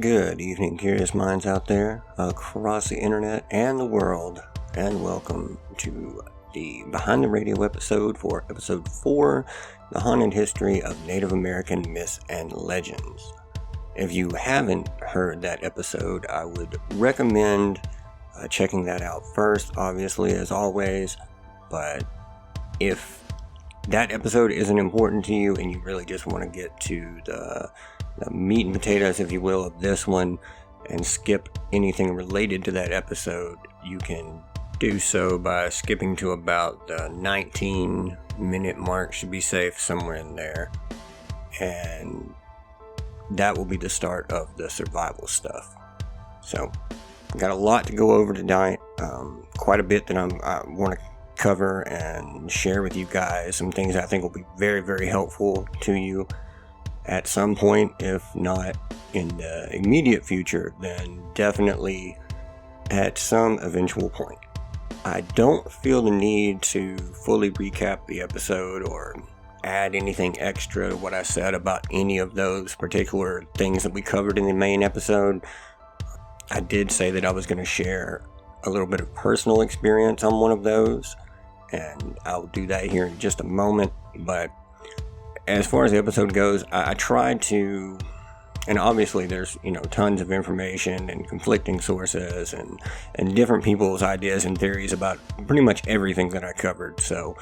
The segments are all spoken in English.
Good evening, curious minds out there across the internet and the world, and welcome to the Behind the Radio episode for episode 4, The Haunted History of Native American Myths and Legends. If you haven't heard that episode, I would recommend checking that out first, obviously, as always, but if that episode isn't important to you and you really just want to get to the meat and potatoes, if you will, of this one and skip anything related to that episode, you can do so by skipping to about the 19-minute mark, should be safe, somewhere in there. And that will be the start of the survival stuff. So, got a lot to go over tonight. Quite a bit that I want to cover and share with you guys. Some things I think will be very, very helpful to you at some point, if not in the immediate future, then definitely at some eventual point. I don't feel the need to fully recap the episode or add anything extra to what I said about any of those particular things that we covered in the main episode. I did say that I was going to share a little bit of personal experience on one of those, and I'll do that here in just a moment. But as far as the episode goes, I tried to, and obviously there's, tons of information and conflicting sources and different people's ideas and theories about pretty much everything that I covered. So,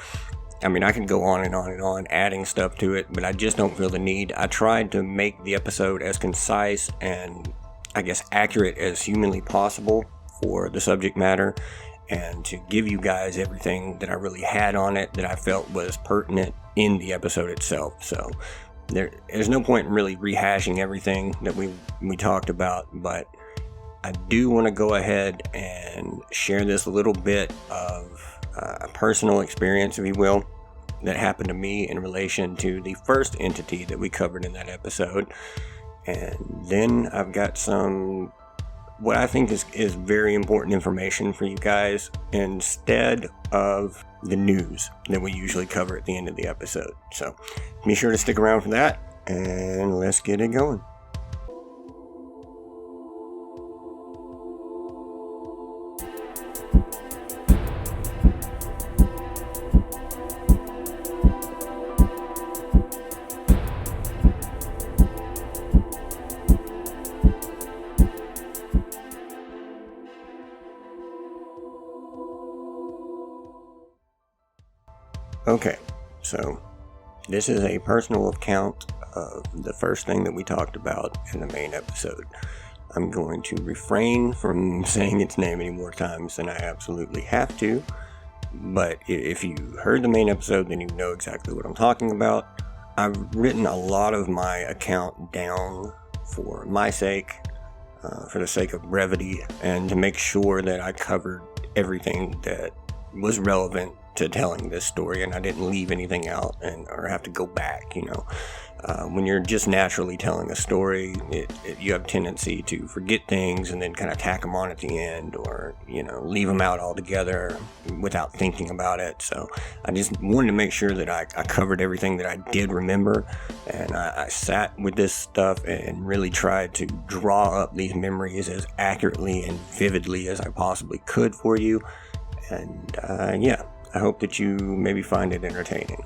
I could go on and on and on adding stuff to it, but I just don't feel the need. I tried to make the episode as concise and, accurate as humanly possible for the subject matter, and to give you guys everything that I really had on it that I felt was pertinent in the episode itself. So there's no point in really rehashing everything that we talked about, but I do want to go ahead and share this little bit of a personal experience, if you will, that happened to me in relation to the first entity that we covered in that episode. And then I've got some what I think is very important information for you guys instead of the news that we usually cover at the end of the episode. So be sure to stick around for that, and let's get it going. Okay, so this is a personal account of the first thing that we talked about in the main episode. I'm going to refrain from saying its name any more times than I absolutely have to, but if you heard the main episode, then you know exactly what I'm talking about. I've written a lot of my account down for my sake, for the sake of brevity, and to make sure that I covered everything that was relevant to telling this story, and I didn't leave anything out or have to go back. When you're just naturally telling a story, you have a tendency to forget things and then kind of tack them on at the end, or leave them out altogether without thinking about it. So I just wanted to make sure that I covered everything that I did remember, and I sat with this stuff and really tried to draw up these memories as accurately and vividly as I possibly could for you. And I hope that you maybe find it entertaining.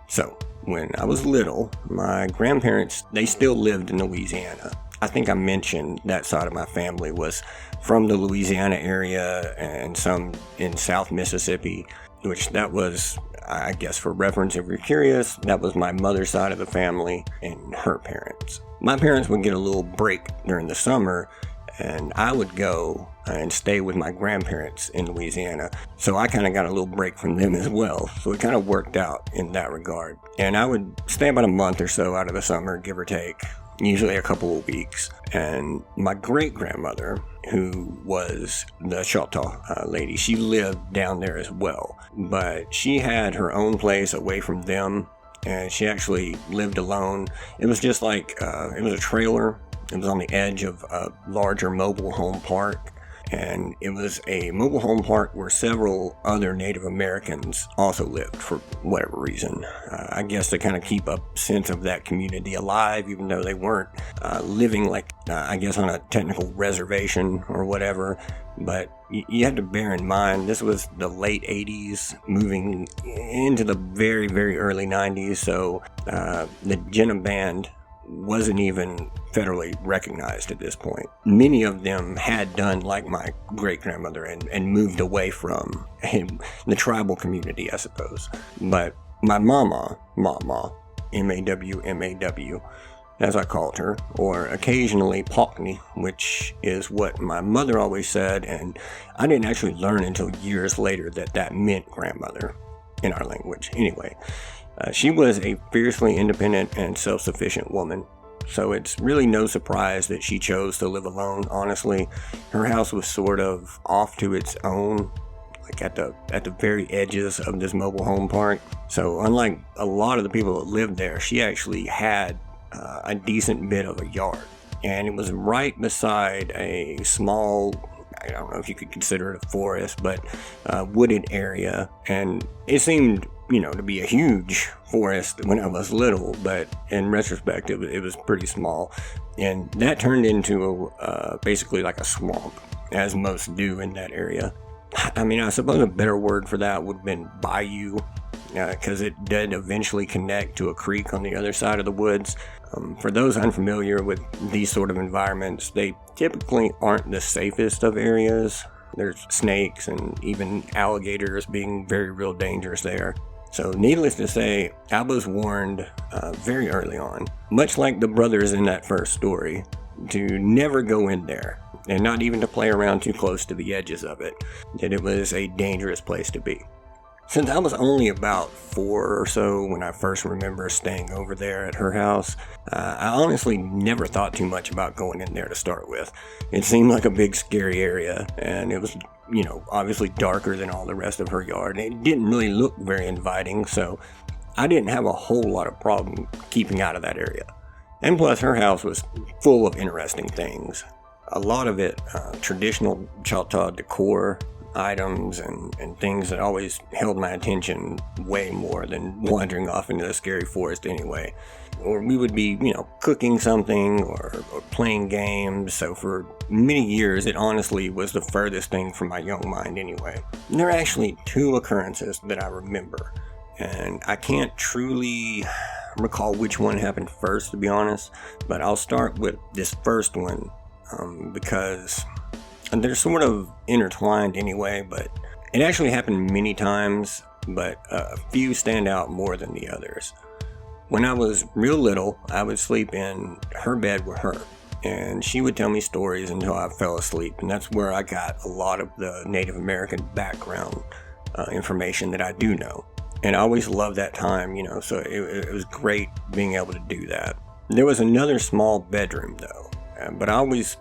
So, when I was little, my grandparents, they still lived in Louisiana. I think I mentioned that side of my family was from the Louisiana area and some in South Mississippi, which that was, I guess for reference, if you're curious, that was my mother's side of the family and her parents. My parents would get a little break during the summer, and I would go and stay with my grandparents in Louisiana. So I kind of got a little break from them as well. So it kind of worked out in that regard. And I would stay about a month or so out of the summer, give or take. usually a couple of weeks. And my great-grandmother, who was the Choctaw lady, she lived down there as well. But she had her own place away from them, and she actually lived alone. It was just like, it was a trailer. It was on the edge of a larger mobile home park. And it was a mobile home park where several other Native Americans also lived for whatever reason. I guess to kind of keep a sense of that community alive, even though they weren't living like, I guess, on a technical reservation or whatever. But you have to bear in mind, this was the late 80s, moving into the very, very early 90s. So the Jenna Band wasn't even federally recognized at this point. Many of them had done like my great-grandmother and moved away from the tribal community, I suppose. But my mama, M-A-W, as I called her, or occasionally Pockney, which is what my mother always said, and I didn't actually learn until years later that meant grandmother in our language. Anyway, she was a fiercely independent and self-sufficient woman, so it's really no surprise that she chose to live alone, honestly. Her house was sort of off to its own, like at the very edges of this mobile home park. So unlike a lot of the people that lived there, she actually had a decent bit of a yard. And it was right beside a small, I don't know if you could consider it a forest, but wooded area. And it seemed, to be a huge forest when I was little, but in retrospect, it was pretty small. And that turned into basically like a swamp, as most do in that area. I mean, I suppose a better word for that would have been bayou, because it did eventually connect to a creek on the other side of the woods. For those unfamiliar with these sort of environments, they typically aren't the safest of areas. There's snakes and even alligators being very real dangerous there. So needless to say, I was warned very early on, much like the brothers in that first story, to never go in there, and not even to play around too close to the edges of it, that it was a dangerous place to be. Since I was only about 4 or so when I first remember staying over there at her house, I honestly never thought too much about going in there to start with. It seemed like a big scary area, and it was, obviously darker than all the rest of her yard. It didn't really look very inviting, so I didn't have a whole lot of problem keeping out of that area. And plus, her house was full of interesting things. A lot of it traditional Choctaw decor items and things that always held my attention way more than wandering off into the scary forest anyway. Or we would be, cooking something or playing games. So for many years, it honestly was the furthest thing from my young mind anyway. And there are actually 2 occurrences that I remember, and I can't truly recall which one happened first, to be honest, but I'll start with this first one because they're sort of intertwined anyway, but it actually happened many times, but a few stand out more than the others. When I was real little, I would sleep in her bed with her, and she would tell me stories until I fell asleep, and that's where I got a lot of the Native American background information that I do know. And I always loved that time, so it was great being able to do that. There was another small bedroom though, but I always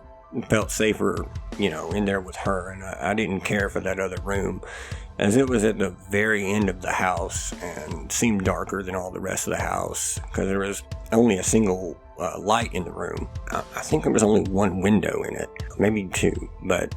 felt safer, in there with her, and I didn't care for that other room, as it was at the very end of the house and seemed darker than all the rest of the house, because there was only a single light in the room. I think there was only 1 window in it, maybe 2, but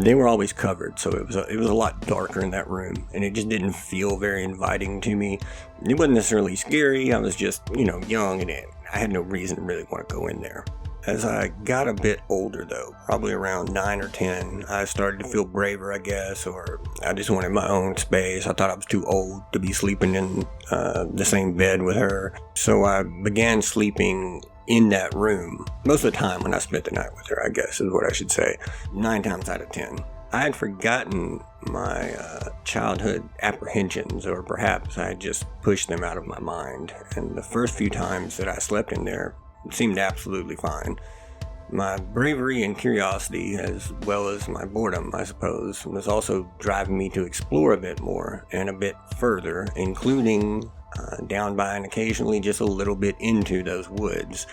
they were always covered, so it was a lot darker in that room, and it just didn't feel very inviting to me. It wasn't necessarily scary. I was just, young, and I had no reason to really want to go in there. As I got a bit older though, probably around 9 or 10, I started to feel braver, I guess, or I just wanted my own space. I thought I was too old to be sleeping in the same bed with her. So I began sleeping in that room most of the time when I spent the night with her, I guess is what I should say, 9 times out of 10. I had forgotten my childhood apprehensions, or perhaps I had just pushed them out of my mind. And the first few times that I slept in there, it seemed absolutely fine. My bravery and curiosity, as well as my boredom, I suppose, was also driving me to explore a bit more and a bit further, including down by and occasionally just a little bit into those woods.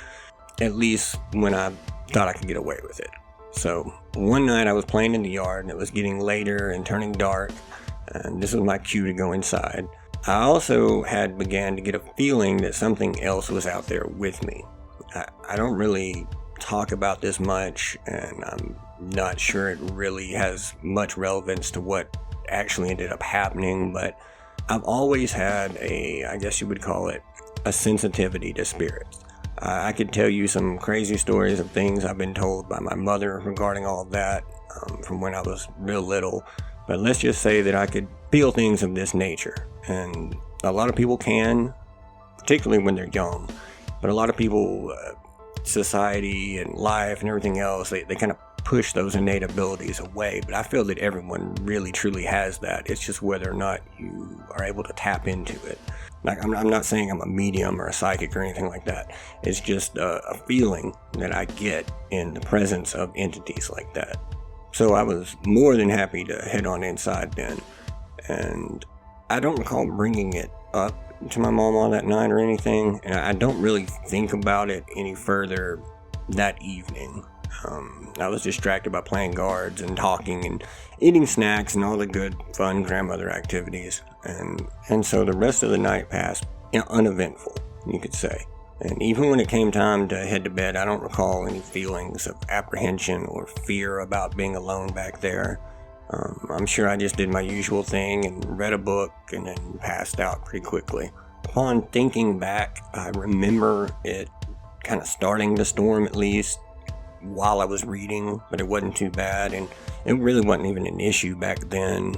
at least when I thought I could get away with it. So one night I was playing in the yard and it was getting later and turning dark, and this was my cue to go inside. I also had began to get a feeling that something else was out there with me. I don't really talk about this much, and I'm not sure it really has much relevance to what actually ended up happening, but I've always had I guess you would call it, a sensitivity to spirits. I could tell you some crazy stories of things I've been told by my mother regarding all of that from when I was real little. But let's just say that I could feel things of this nature. And a lot of people can, particularly when they're young. But a lot of people, society and life and everything else, they kind of push those innate abilities away. But I feel that everyone really truly has that. It's just whether or not you are able to tap into it. Like, I'm not saying I'm a medium or a psychic or anything like that. It's just a feeling that I get in the presence of entities like that. So I was more than happy to head on inside then. And I don't recall bringing it up to my mom all that night or anything. And I don't really think about it any further that evening. I was distracted by playing cards and talking and eating snacks and all the good, fun grandmother activities. And so the rest of the night passed uneventful, you could say. And even when it came time to head to bed, I don't recall any feelings of apprehension or fear about being alone back there. I'm sure I just did my usual thing and read a book and then passed out pretty quickly. Upon thinking back, I remember it kind of starting to storm at least while I was reading, but it wasn't too bad, and it really wasn't even an issue back then.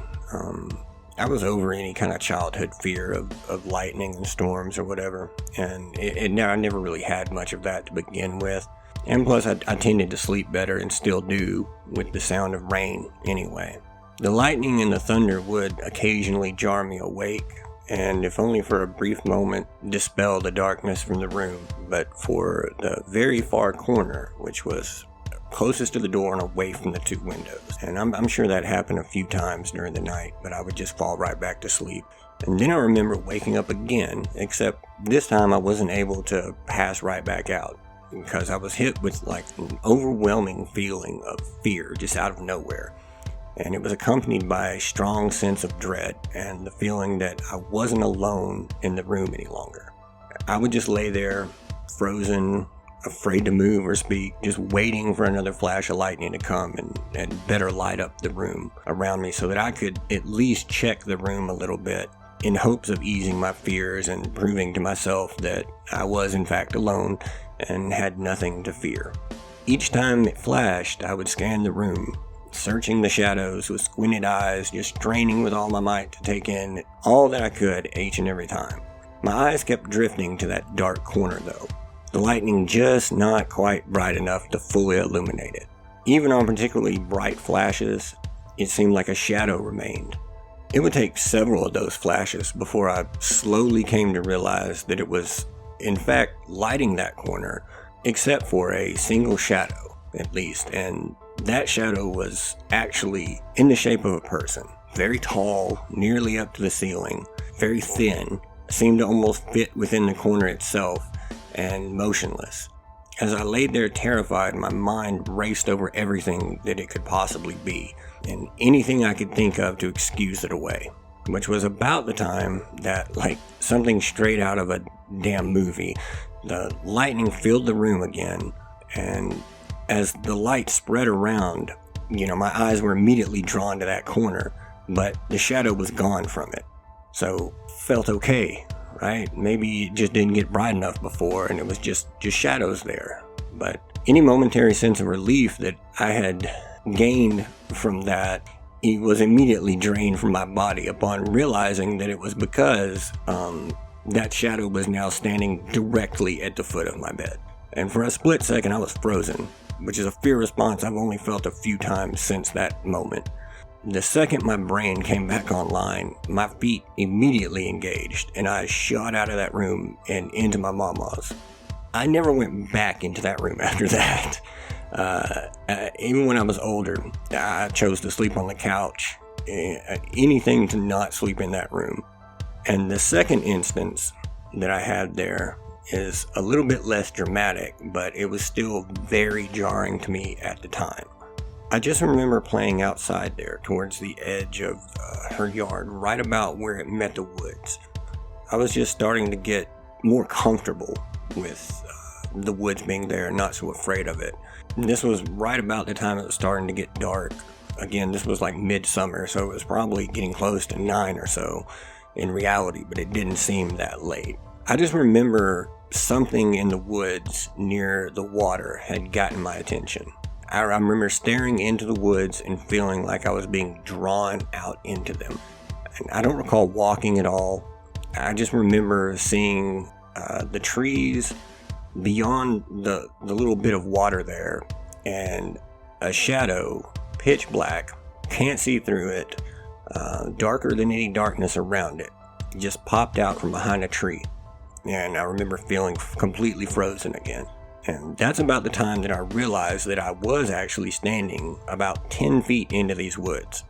I was over any kind of childhood fear of lightning and storms or whatever, and I never really had much of that to begin with. And plus, I tended to sleep better, and still do, with the sound of rain anyway. The lightning and the thunder would occasionally jar me awake, and if only for a brief moment, dispel the darkness from the room. But for the very far corner, which was closest to the door and away from the two windows. And I'm sure that happened a few times during the night, but I would just fall right back to sleep. And then I remember waking up again, except this time I wasn't able to pass right back out, because I was hit with like an overwhelming feeling of fear just out of nowhere. And it was accompanied by a strong sense of dread and the feeling that I wasn't alone in the room any longer. I would just lay there, frozen, afraid to move or speak, just waiting for another flash of lightning to come and better light up the room around me so that I could at least check the room a little bit in hopes of easing my fears and proving to myself that I was in fact alone and had nothing to fear. Each time it flashed, I would scan the room, searching the shadows with squinted eyes, just straining with all my might to take in all that I could each and every time. My eyes kept drifting to that dark corner though, the lightning just not quite bright enough to fully illuminate it. Even on particularly bright flashes, it seemed like a shadow remained. It would take several of those flashes before I slowly came to realize that it was, in fact, lighting that corner, except for a single shadow, at least, and that shadow was actually in the shape of a person. Very tall, nearly up to the ceiling, very thin, seemed to almost fit within the corner itself, and motionless. As I laid there terrified, my mind raced over everything that it could possibly be, and anything I could think of to excuse it away. Which was about the time that, like something straight out of a damn movie, the lightning filled the room again, and as the light spread around, my eyes were immediately drawn to that corner, but the shadow was gone from it. So, felt okay. Right? Maybe it just didn't get bright enough before and it was just shadows there. But any momentary sense of relief that I had gained from that, it was immediately drained from my body upon realizing that it was because that shadow was now standing directly at the foot of my bed. And for a split second I was frozen, which is a fear response I've only felt a few times since that moment. The second my brain came back online, my feet immediately engaged, and I shot out of that room and into my mama's. I never went back into that room after that. Even when I was older, I chose to sleep on the couch. Anything to not sleep in that room. And the second instance that I had there, is a little bit less dramatic, but it was still very jarring to me at the time. I just remember playing outside there towards the edge of her yard, right about where it met the woods. I was just starting to get more comfortable with the woods being there and not so afraid of it. And this was right about the time it was starting to get dark. Again, this was like midsummer, so it was probably getting close to 9 or so in reality, but it didn't seem that late. I just remember something in the woods near the water had gotten my attention. I remember staring into the woods and feeling like I was being drawn out into them. And I don't recall walking at all. I just remember seeing the trees beyond the little bit of water there, and a shadow, pitch black, can't see through it, darker than any darkness around it, just popped out from behind a tree. And I remember feeling completely frozen again. And that's about the time that I realized that I was actually standing about 10 feet into these woods.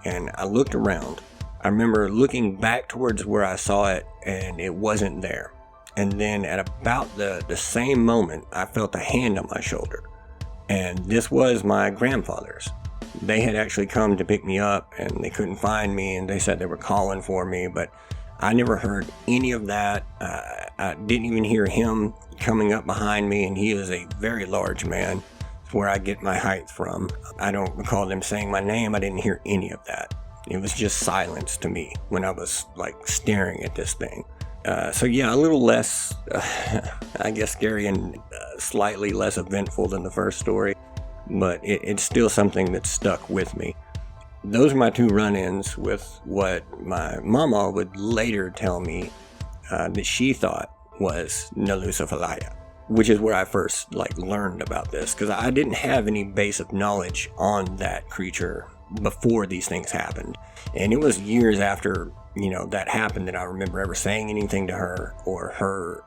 And I looked around. I remember looking back towards where I saw it, and it wasn't there. And then at about the same moment, I felt a hand on my shoulder. And this was my grandfather's. They had actually come to pick me up, and they couldn't find me, and they said they were calling for me, but I never heard any of that. I didn't even hear him coming up behind me, and he is a very large man. It's where I get my height from. I don't recall them saying my name. I didn't hear any of that. It was just silence to me when I was like staring at this thing. So yeah, a little less, I guess, scary and slightly less eventful than the first story, but it's still something that stuck with me. Those are my two run-ins with what my mama would later tell me that she thought was Nalusafalaya, which is where I first learned about this, because I didn't have any base of knowledge on that creature before these things happened. And it was years after that happened that I remember ever saying anything to her or her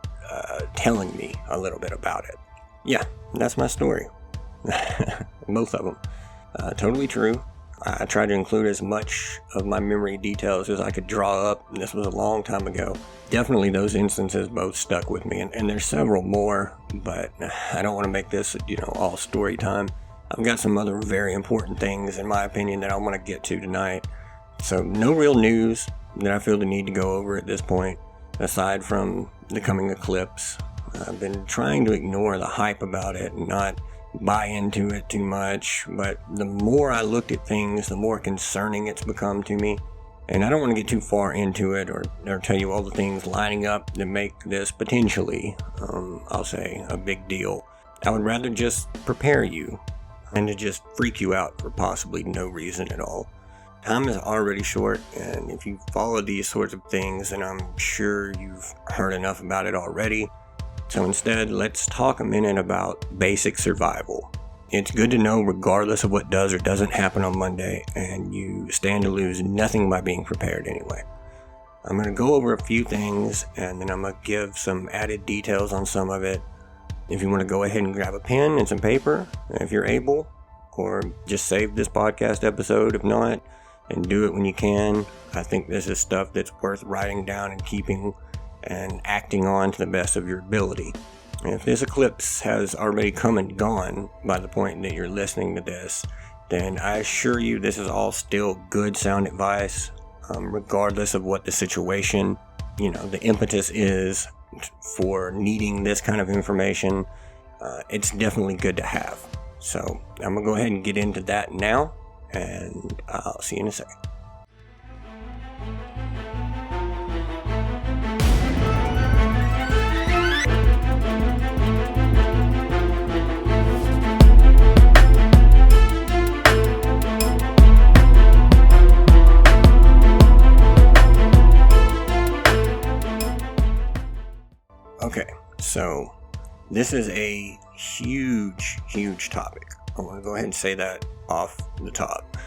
telling me a little bit about it. Yeah, that's my story. Both of them. Totally true. I tried to include as much of my memory details as I could draw up, and this was a long time ago. Definitely those instances both stuck with me, and there's several more, but I don't want to make this, all story time. I've got some other very important things, in my opinion, that I want to get to tonight. So no real news that I feel the need to go over at this point, aside from the coming eclipse. I've been trying to ignore the hype about it and not buy into it too much, but the more I looked at things, the more concerning it's become to me. And I don't want to get too far into it or tell you all the things lining up that make this potentially, I'll say, a big deal. I would rather just prepare you and to just freak you out for possibly no reason at all. Time is already short, and if you follow these sorts of things, then I'm sure you've heard enough about it already. So instead, let's talk a minute about basic survival. It's good to know regardless of what does or doesn't happen on Monday, and you stand to lose nothing by being prepared anyway. I'm going to go over a few things, and then I'm going to give some added details on some of it. If you want to go ahead and grab a pen and some paper, if you're able, or just save this podcast episode if not, and do it when you can. I think this is stuff that's worth writing down and keeping and acting on to the best of your ability. And if this eclipse has already come and gone by the point that you're listening to this, then I assure you this is all still good sound advice, regardless of what the situation, the impetus is for needing this kind of information. It's definitely good to have. So I'm going to go ahead and get into that now, and I'll see you in a second. Okay, so this is a huge topic. I want to go ahead and say that off the top.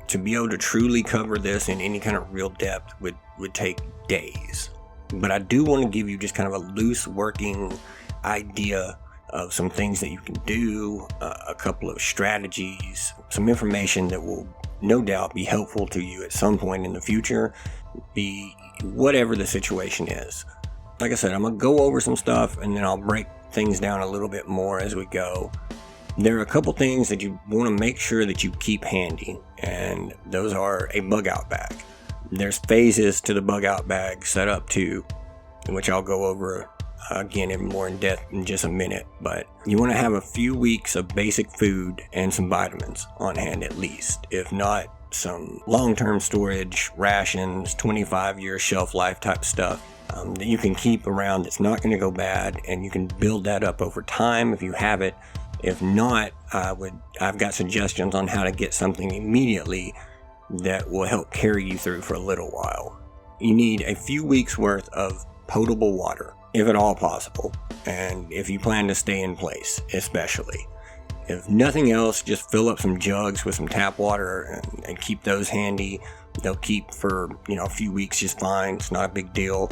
To be able to truly cover this in any kind of real depth would take days. But I do want to give you just kind of a loose working idea of some things that you can do, a couple of strategies, some information that will no doubt be helpful to you at some point in the future, be whatever the situation is. like I said, I'm going to go over some stuff and then I'll break things down a little bit more as we go. There are a couple things that you want to make sure that you keep handy, and those are a bug out bag. There's phases to the bug out bag set up too, which I'll go over again in depth in just a minute. But you want to have a few weeks of basic food and some vitamins on hand at least, if not some long-term storage, rations, 25-year shelf life type stuff that you can keep around that's not going to go bad, and you can build that up over time if you have it. If not, I've got suggestions on how to get something immediately that will help carry you through for a little while. You need a few weeks worth of potable water, if at all possible, and if you plan to stay in place, especially. If nothing else, just fill up some jugs with some tap water and keep those handy. They'll keep for, a few weeks just fine. It's not a big deal.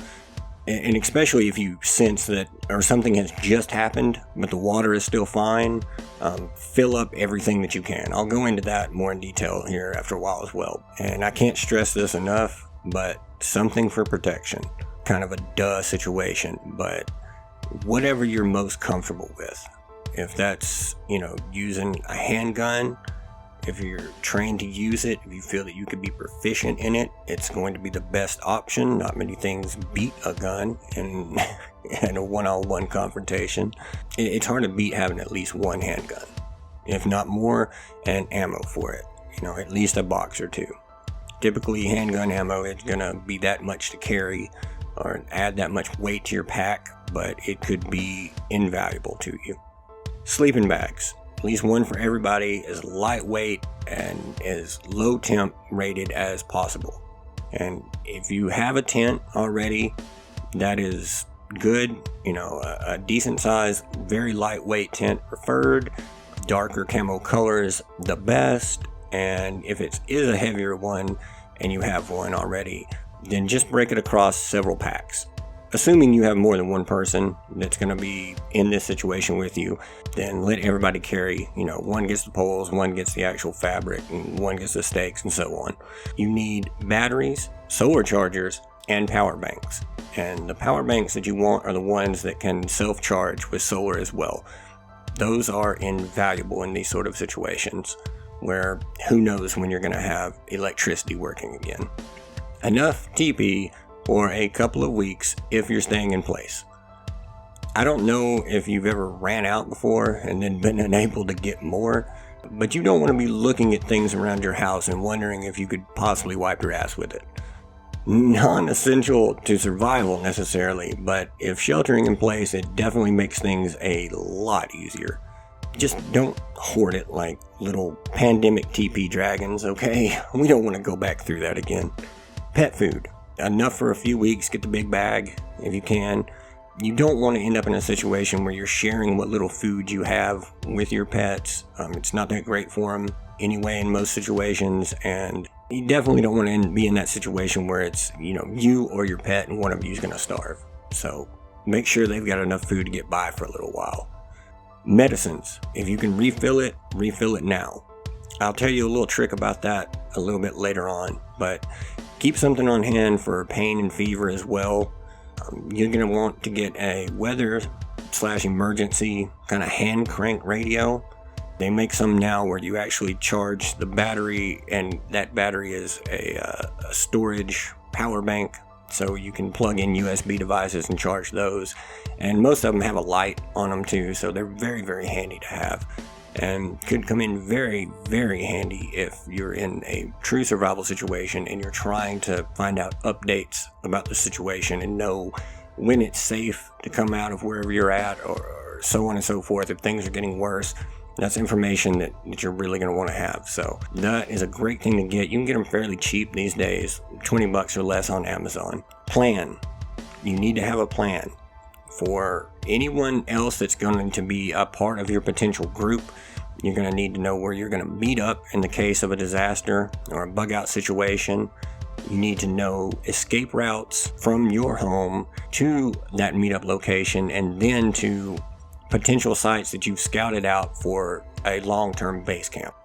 And especially if you sense that or something has just happened, but the water is still fine, fill up everything that you can. I'll go into that more in detail here after a while as well. And I can't stress this enough, but something for protection. Kind of a duh situation, but whatever you're most comfortable with. If that's, using a handgun, if you're trained to use it, if you feel that you could be proficient in it, it's going to be the best option. Not many things beat a gun in a one-on-one confrontation. It's hard to beat having at least one handgun, if not more, and ammo for it. At least a box or two. Typically, handgun ammo is going to be that much to carry or add that much weight to your pack, but it could be invaluable to you. Sleeping bags. At least one for everybody, as lightweight and as low temp rated as possible. And if you have a tent already, that is good. A decent size, very lightweight tent preferred. Darker camo colors, the best. And if it is a heavier one and you have one already, then just break it across several packs. Assuming you have more than one person that's going to be in this situation with you, then let everybody carry, one gets the poles, one gets the actual fabric, and one gets the stakes, and so on. You need batteries, solar chargers, and power banks. And the power banks that you want are the ones that can self-charge with solar as well. Those are invaluable in these sort of situations where who knows when you're going to have electricity working again. Enough TP for a couple of weeks if you're staying in place. I don't know if you've ever ran out before and then been unable to get more, but you don't want to be looking at things around your house and wondering if you could possibly wipe your ass with it. Non-essential to survival necessarily, but if sheltering in place, it definitely makes things a lot easier. Just don't hoard it like little pandemic TP dragons, okay? We don't want to go back through that again. Pet food. Enough for a few weeks. Get the big bag if you can. You don't want to end up in a situation where you're sharing what little food you have with your pets. It's not that great for them anyway in most situations, and you definitely don't want to be in that situation where it's, you or your pet and one of you is going to starve. So make sure they've got enough food to get by for a little while. Medicines. If you can refill it now. I'll tell you a little trick about that a little bit later on, but keep something on hand for pain and fever as well. You're going to want to get a weather/emergency kind of hand crank radio. They make some now where you actually charge the battery, and that battery is a storage power bank, so you can plug in USB devices and charge those. And most of them have a light on them too, so they're very, very handy to have. And could come in very, very handy if you're in a true survival situation and you're trying to find out updates about the situation and know when it's safe to come out of wherever you're at, or so on and so forth. If things are getting worse, that's information that you're really going to want to have. So that is a great thing to get. You can get them fairly cheap these days, $20 or less on Amazon. Plan. You need to have a plan. For anyone else that's going to be a part of your potential group, you're going to need to know where you're going to meet up in the case of a disaster or a bug out situation. You need to know escape routes from your home to that meetup location, and then to potential sites that you've scouted out for a long-term base camp.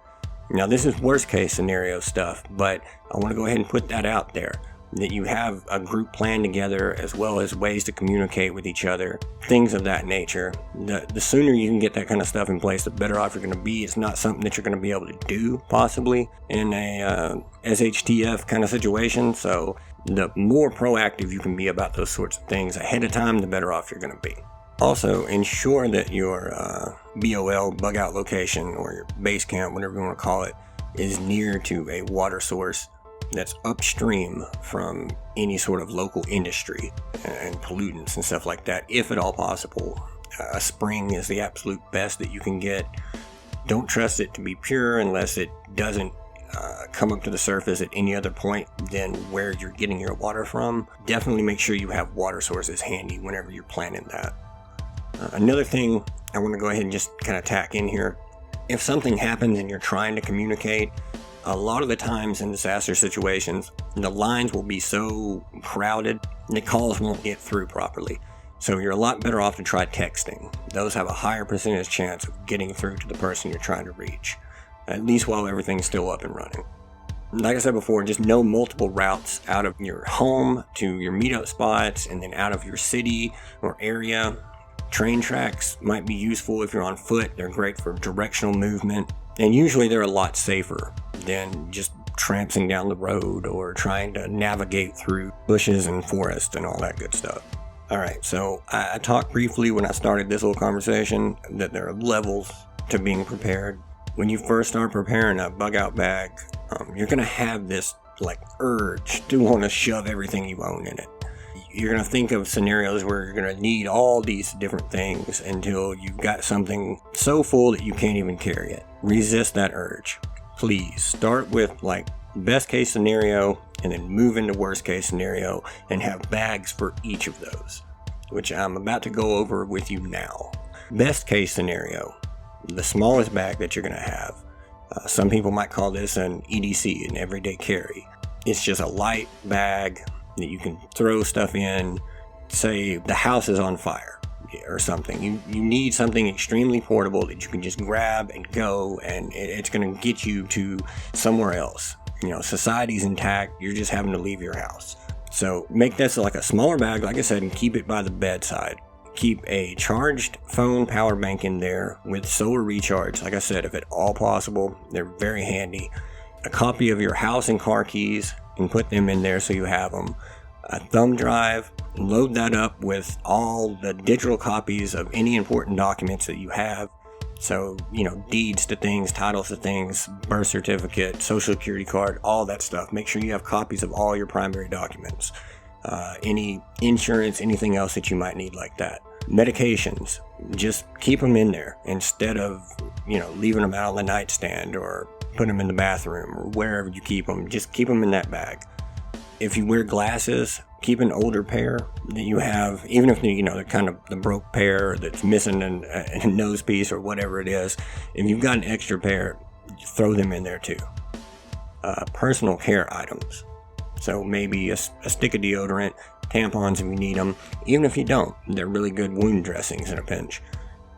Now, this is worst case scenario stuff, but I want to go ahead and put that out there. that you have a group plan together, as well as ways to communicate with each other, things of that nature. The sooner you can get that kind of stuff in place, the better off you're going to be. It's not something that you're going to be able to do possibly in a SHTF kind of situation, so the more proactive you can be about those sorts of things ahead of time, the better off you're going to be. Also, ensure that your BOL, bug out location, or your base camp, whatever you want to call it, is near to a water source that's upstream from any sort of local industry and pollutants and stuff like that, if at all possible. A spring is the absolute best that you can get. Don't trust it to be pure unless it doesn't come up to the surface at any other point than where you're getting your water from. Definitely make sure you have water sources handy whenever you're planning that. Another thing I want to go ahead and just kind of tack in here. If something happens and you're trying to communicate, a lot of the times in disaster situations, the lines will be so crowded, the calls won't get through properly. So you're a lot better off to try texting. Those have a higher percentage chance of getting through to the person you're trying to reach, at least while everything's still up and running. Like I said before, just know multiple routes out of your home to your meetup spots, and then out of your city or area. Train tracks might be useful if you're on foot. They're great for directional movement, and usually they're a lot safer than just tramping down the road or trying to navigate through bushes and forest and all that good stuff. Alright, so I talked briefly when I started this little conversation that there are levels to being prepared. When you first start preparing a bug out bag, you're going to have this urge to want to shove everything you own in it. You're going to think of scenarios where you're going to need all these different things until you've got something so full that you can't even carry it. Resist that urge. Please start with best case scenario and then move into worst case scenario and have bags for each of those, which I'm about to go over with you now. Best case scenario, the smallest bag that you're going to have. Some people might call this an EDC, an everyday carry. It's just a light bag that you can throw stuff in. Say the house is on fire or something. You need something extremely portable that you can just grab and go, and it's going to get you to somewhere else. Society's intact. You're just having to leave your house. So make this like a smaller bag, like I said, and keep it by the bedside. Keep a charged phone power bank in there with solar recharge. Like I said, if at all possible, they're very handy. A copy of your house and car keys, and put them in there so you have them. A thumb drive, load that up with all the digital copies of any important documents that you have. So, deeds to things, titles to things, birth certificate, social security card, all that stuff. Make sure you have copies of all your primary documents. Any insurance, anything else that you might need like that. Medications, just keep them in there instead of, leaving them out on the nightstand or put them in the bathroom or wherever you keep them. Just keep them in that bag. If you wear glasses, keep an older pair that you have, even if they're kind of the broke pair that's missing a nose piece or whatever it is. If you've got an extra pair, throw them in there too. Personal care items. So maybe a stick of deodorant, tampons if you need them. Even if you don't, they're really good wound dressings in a pinch.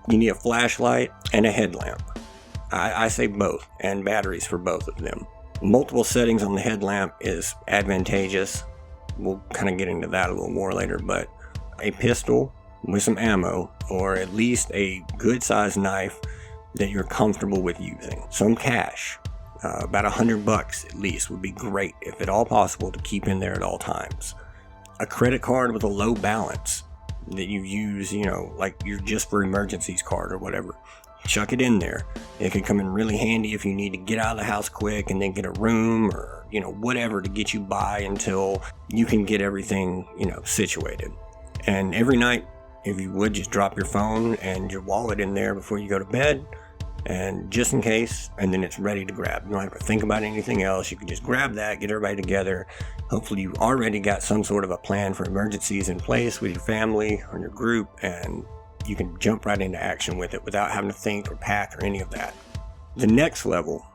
You need a flashlight and a headlamp. I say both, and batteries for both of them. Multiple settings on the headlamp is advantageous. We'll kind of get into that a little more later, but a pistol with some ammo, or at least a good sized knife that you're comfortable with using. Some cash, about $100 at least would be great, if at all possible, to keep in there at all times. A credit card with a low balance that you use, like your just for emergencies card or whatever. Chuck it in there. It can come in really handy if you need to get out of the house quick and then get a room or, whatever to get you by until you can get everything, situated. And every night, if you would, just drop your phone and your wallet in there before you go to bed, and just in case, and then it's ready to grab. You don't have to think about anything else. You can just grab that, get everybody together. Hopefully you already got some sort of a plan for emergencies in place with your family or your group, and you can jump right into action with it without having to think or pack or any of that. The next level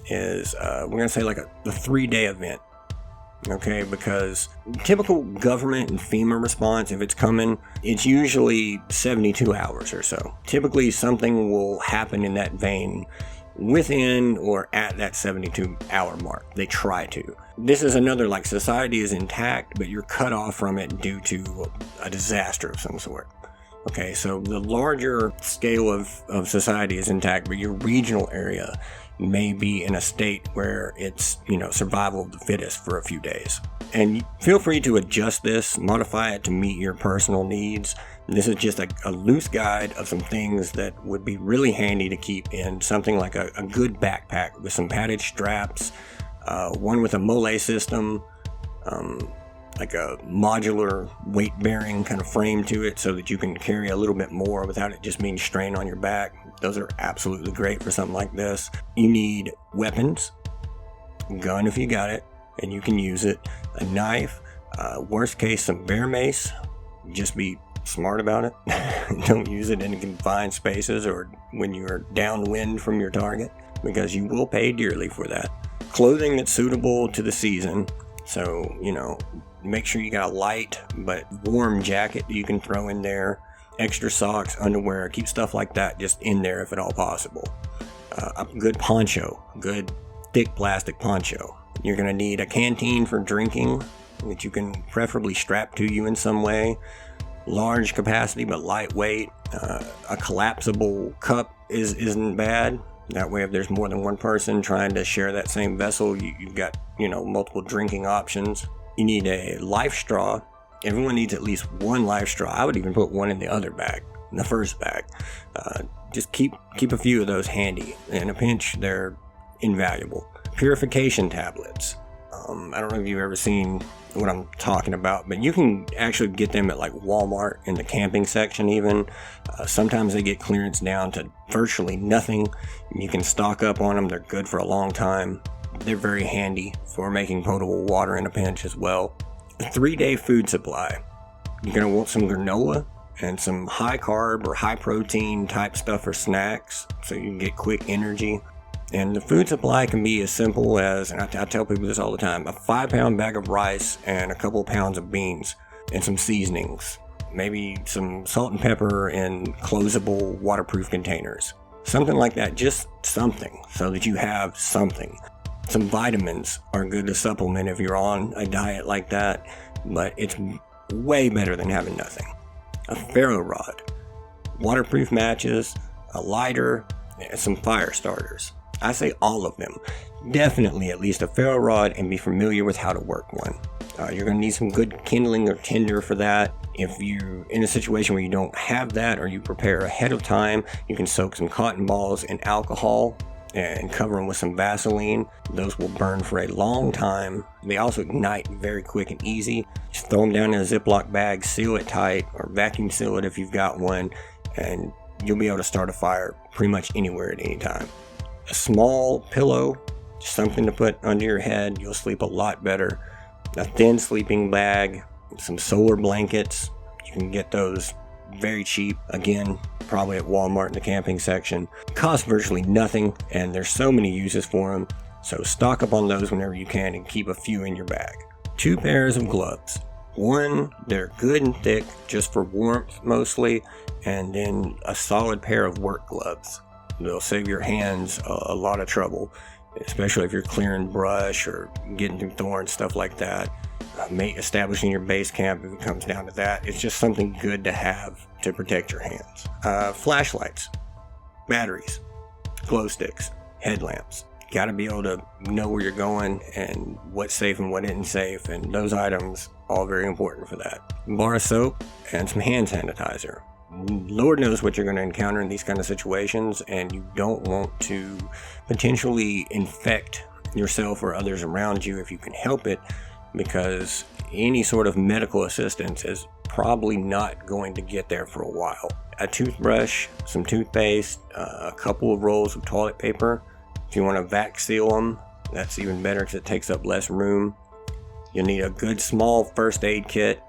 is, we're going to say the 3-day event. Okay, because typical government and FEMA response, if it's coming, it's usually 72 hours or so. Typically something will happen in that vein within or at that 72-hour mark. They try to. This is another, like, society is intact, but you're cut off from it due to a disaster of some sort. Okay, so the larger scale of society is intact, but your regional area may be in a state where it's, survival of the fittest for a few days. And feel free to adjust this, modify it to meet your personal needs. This is just a loose guide of some things that would be really handy to keep in something like a good backpack with some padded straps, one with a mole system, like a modular weight-bearing kind of frame to it so that you can carry a little bit more without it just being strained on your back. Those are absolutely great for something like this. You need weapons, gun if you got it, and you can use it, a knife, worst case some bear mace. Just be smart about it. Don't use it in confined spaces or when you're downwind from your target, because you will pay dearly for that. Clothing that's suitable to the season. So, make sure you got a light but warm jacket that you can throw in there. Extra socks, underwear, keep stuff like that just in there if at all possible. A good poncho, good thick plastic poncho. You're going to need a canteen for drinking that you can preferably strap to you in some way. Large capacity but lightweight. A collapsible cup isn't bad. That way if there's more than one person trying to share that same vessel, you've got, multiple drinking options. You need a life straw. Everyone needs at least one life straw. I would even put one in the other bag, in the first bag. Just keep a few of those handy. In a pinch, they're invaluable. Purification tablets. I don't know if you've ever seen what I'm talking about, but you can actually get them at like Walmart in the camping section even. Sometimes they get clearance down to virtually nothing. You can stock up on them. They're good for a long time. They're very handy for making potable water in a pinch as well. A 3-day food supply. You're going to want some granola and some high carb or high protein type stuff for snacks so you can get quick energy. And the food supply can be as simple as, and I tell people this all the time, a 5-pound bag of rice and a couple pounds of beans and some seasonings. Maybe some salt and pepper in closable waterproof containers. Something like that, just something so that you have something. Some vitamins are good to supplement if you're on a diet like that, but it's way better than having nothing. A ferro rod, waterproof matches, a lighter, and some fire starters. I say all of them. Definitely at least a ferro rod and be familiar with how to work one. You're going to need some good kindling or tinder for that. If you're in a situation where you don't have that or you prepare ahead of time, you can soak some cotton balls in alcohol and cover them with some Vaseline. Those will burn for a long time. They also ignite very quick and easy. Just throw them down in a Ziploc bag, seal it tight, or vacuum seal it if you've got one, and you'll be able to start a fire pretty much anywhere at any time. A small pillow, something to put under your head, you'll sleep a lot better. A thin sleeping bag, some solar blankets, you can get those very cheap, again, probably at Walmart in the camping section. Cost virtually nothing, and there's so many uses for them, so stock up on those whenever you can and keep a few in your bag. 2 pairs of gloves. One, they're good and thick, just for warmth mostly, and then a solid pair of work gloves. They'll save your hands a lot of trouble, especially if you're clearing brush or getting through thorns, stuff like that. Establishing your base camp, if it comes down to that, it's just something good to have to protect your hands. Flashlights, batteries, glow sticks, headlamps. Got to be able to know where you're going and what's safe and what isn't safe, and those items all very important for that. A bar of soap and some hand sanitizer. Lord knows what you're going to encounter in these kind of situations, and you don't want to potentially infect yourself or others around you if you can help it, because any sort of medical assistance is probably not going to get there for a while. A toothbrush, some toothpaste, a couple of rolls of toilet paper. If you want to vac seal them, that's even better because it takes up less room. You'll need a good small first aid kit,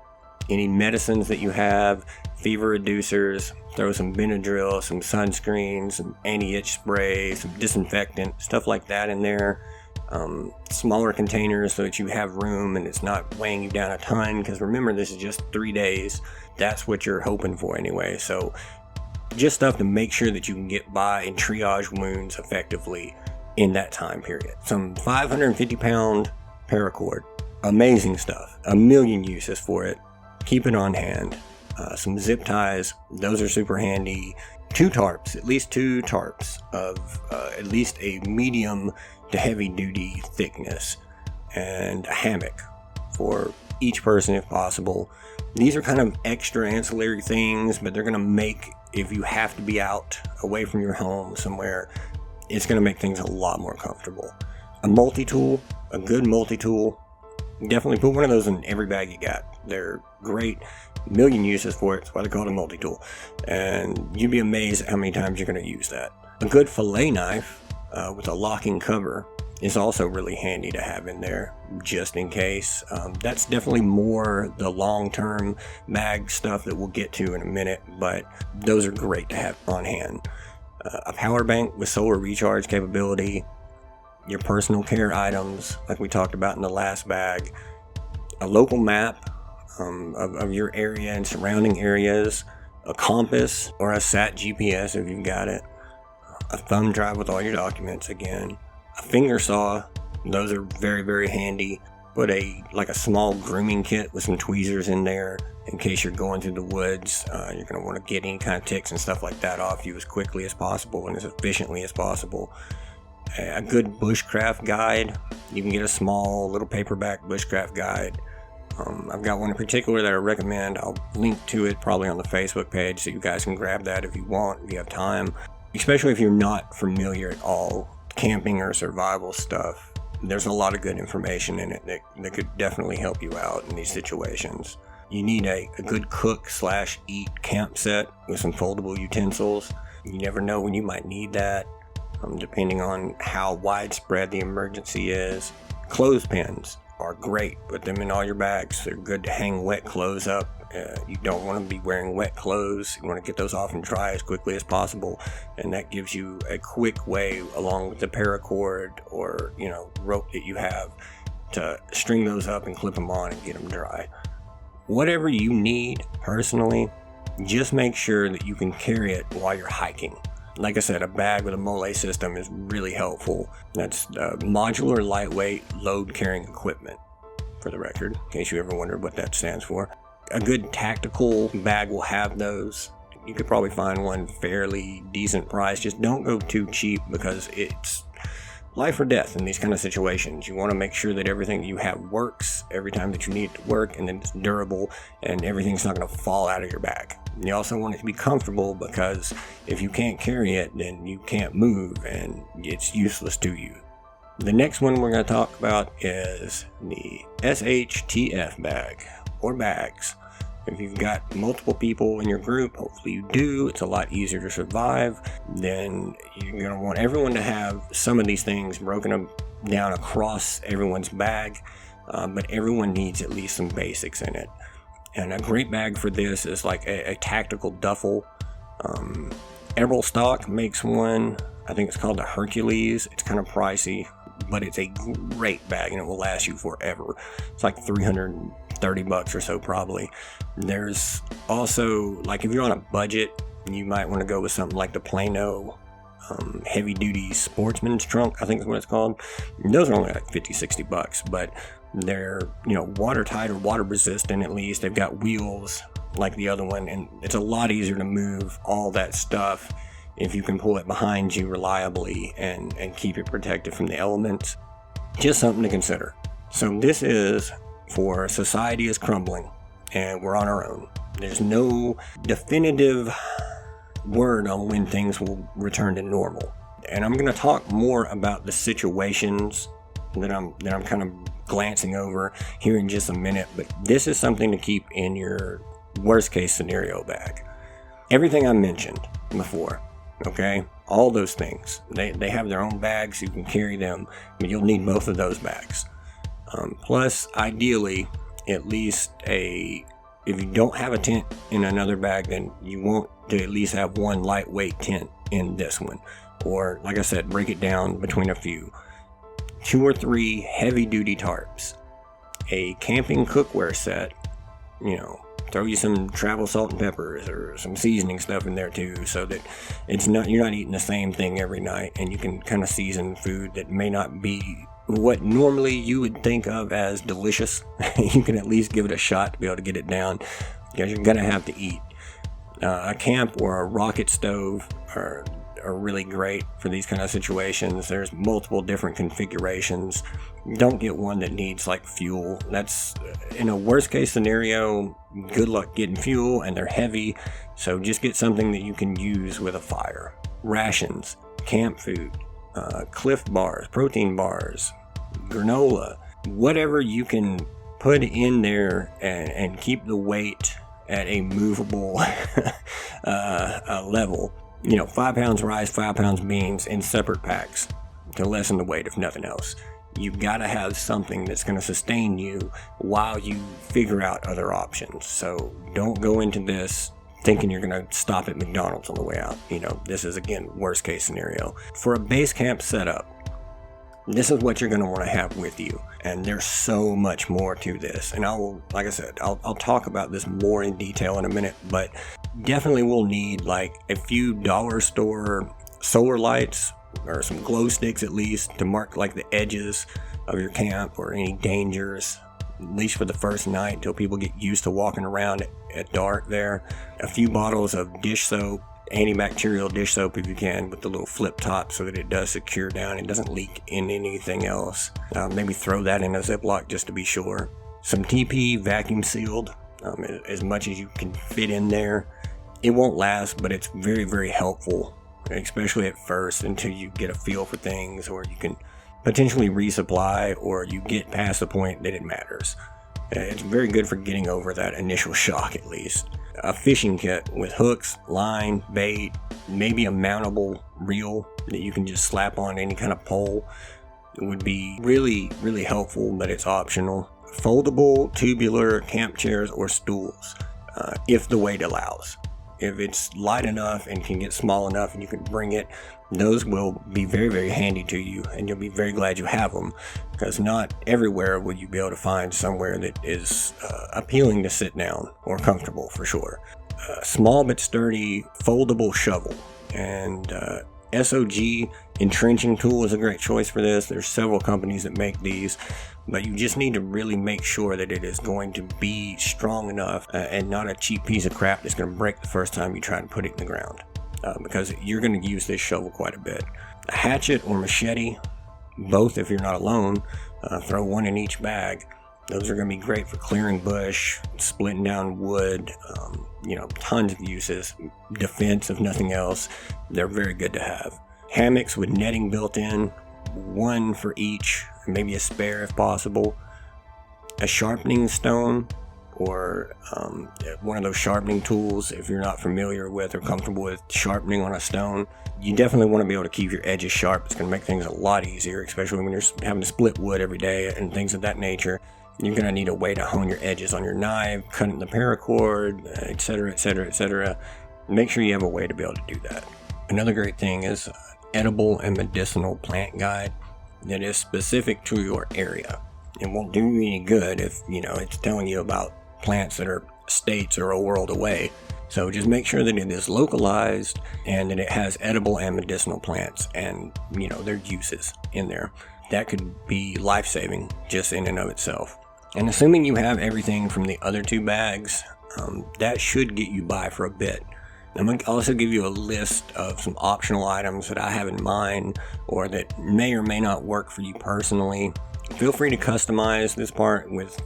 any medicines that you have, fever reducers, throw some Benadryl, some sunscreen, some anti-itch spray, some disinfectant, stuff like that in there. Smaller containers so that you have room and it's not weighing you down a ton, because remember, this is just 3 days. That's what you're hoping for anyway, so Just stuff to make sure that you can get by and triage wounds effectively in that time period. Some 550 pound paracord. Amazing stuff. A million uses for it. Keep it on hand. Some zip ties. Those are super handy. 2 tarps. At least 2 tarps of at least a medium to heavy duty thickness. And a hammock for each person if possible. These are kind of extra ancillary things, but they're going to make, if you have to be out away from your home somewhere, it's going to make things a lot more comfortable. A multi-tool, a good multi-tool, definitely put one of those in every bag you got. They're great, million uses for it, that's why they call it a multi-tool. And you'd be amazed at how many times you're going to use that. A good fillet knife with a locking cover is also really handy to have in there, just in case. That's definitely more the long-term mag stuff that we'll get to in a minute, but those are great to have on hand. A power bank with solar recharge capability, your personal care items, like we talked about in the last bag, a local map of your area and surrounding areas, a compass or a sat GPS if you've got it, a thumb drive with all your documents again, a finger saw. Those are very, very handy. Put a small grooming kit with some tweezers in there in case you're going through the woods. You're going to want to get any kind of ticks and stuff like that off you as quickly as possible and as efficiently as possible. A good bushcraft guide. You can get a small little paperback bushcraft guide. I've got one in particular that I recommend. I'll link to it probably on the Facebook page so you guys can grab that if you want, if you have time. Especially if you're not familiar at all camping or survival stuff. There's a lot of good information in it that could definitely help you out in these situations. You need a good cook/eat camp set with some foldable utensils. You never know when you might need that, depending on how widespread the emergency is. Clothespins are great. Put them in all your bags. They're good to hang wet clothes up. You don't want to be wearing wet clothes. You want to get those off and dry as quickly as possible, and that gives you a quick way, along with the paracord or rope that you have, to string those up and clip them on and get them dry. Whatever you need personally, just make sure that you can carry it while you're hiking. Like I said, a bag with a mole system is really helpful. That's modular, lightweight, load-carrying equipment, for the record, in case you ever wondered what that stands for. A good tactical bag will have those. You could probably find one fairly decent price. Just don't go too cheap, because it's life or death in these kind of situations. You want to make sure that everything you have works every time that you need it to work, and then it's durable and everything's not going to fall out of your bag. You also want it to be comfortable, because if you can't carry it, then you can't move and it's useless to you. The next one we're going to talk about is the SHTF bag, or bags. If you've got multiple people in your group, hopefully you do, it's a lot easier to survive. Then you're going to want everyone to have some of these things broken down across everyone's bag, but everyone needs at least some basics in it. And a great bag for this is like a tactical duffel. Emerald Stock makes one. I think it's called the Hercules. It's kind of pricey, but it's a great bag and it will last you forever. It's like $330 or so probably. There's also, like, if you're on a budget, you might want to go with something like the Plano heavy duty sportsman's trunk, I think is what it's called. Those are only like $50-$60, but they're watertight or water resistant. At least they've got wheels like the other one, and it's a lot easier to move all that stuff if you can pull it behind you reliably and keep it protected from the elements. Just something to consider. So this is for society is crumbling and we're on our own. There's no definitive word on when things will return to normal. And I'm going to talk more about the situations that I'm kind of glancing over here in just a minute, but this is something to keep in your worst case scenario bag. Everything I mentioned before, okay? All those things. They have their own bags, you can carry them, but you'll need both of those bags. Plus, ideally, at least if you don't have a tent in another bag, then you want to at least have one lightweight tent in this one. Or, like I said, break it down between a few. 2 or 3 heavy-duty tarps. A camping cookware set, Throw you some travel salt and peppers or some seasoning stuff in there too, so that you're not eating the same thing every night, and you can kind of season food that may not be what normally you would think of as delicious. You can at least give it a shot to be able to get it down, because you're gonna have to eat. A camp or a rocket stove are really great for these kind of situations. There's multiple different configurations. Don't get one that needs like fuel. That's, in a worst case scenario, good luck getting fuel, and they're heavy, so just get something that you can use with a fire. Rations, camp food, Cliff bars, protein bars, granola, whatever you can put in there and keep the weight at a movable level. 5 pounds rice, 5 pounds beans in separate packs to lessen the weight, if nothing else. You've got to have something that's going to sustain you while you figure out other options. So don't go into this thinking you're going to stop at McDonald's on the way out. This is, again, worst case scenario. For a base camp setup, this is what you're going to want to have with you. And there's so much more to this. And I'll talk about this more in detail in a minute, but definitely will need like a few dollar store solar lights, or some glow sticks at least, to mark like the edges of your camp or any dangers, at least for the first night, until people get used to walking around at dark there. A few bottles of dish soap, antibacterial dish soap if you can, with the little flip top so that it does secure down and doesn't leak in anything else. Maybe throw that in a Ziploc just to be sure. Some TP vacuum sealed, as much as you can fit in there. It won't last, but it's very, very helpful, especially at first, until you get a feel for things, or you can potentially resupply, or you get past the point that it matters. It's very good for getting over that initial shock, at least. A fishing kit with hooks, line, bait, maybe a mountable reel that you can just slap on any kind of pole. It would be really, really helpful, but it's optional. Foldable, tubular camp chairs or stools, if the weight allows. If it's light enough and can get small enough and you can bring it, those will be very, very handy to you, and you'll be very glad you have them, because not everywhere will you be able to find somewhere that is appealing to sit down or comfortable, for sure. Small but sturdy foldable shovel, and SOG entrenching tool is a great choice for this. There's several companies that make these, but you just need to really make sure that it is going to be strong enough and not a cheap piece of crap that's going to break the first time you try to put it in the ground, because you're going to use this shovel quite a bit. A hatchet or machete, both if you're not alone, throw one in each bag. Those are going to be great for clearing bush, splitting down wood, tons of uses. Defense, if nothing else, they're very good to have. Hammocks with netting built in, one for each, maybe a spare if possible. A sharpening stone, or one of those sharpening tools if you're not familiar with or comfortable with sharpening on a stone. You definitely want to be able to keep your edges sharp. It's going to make things a lot easier, especially when you're having to split wood every day and things of that nature. You're going to need a way to hone your edges on your knife, cutting the paracord, etc., etc., etc. Make sure you have a way to be able to do that. Another great thing is edible and medicinal plant guide that is specific to your area. It won't do you any good if, it's telling you about plants that are states or a world away. So just make sure that it is localized and that it has edible and medicinal plants and, their uses in there. That could be life-saving just in and of itself. And assuming you have everything from the other two bags, that should get you by for a bit. I'm going to also give you a list of some optional items that I have in mind, or that may or may not work for you personally. Feel free to customize this part with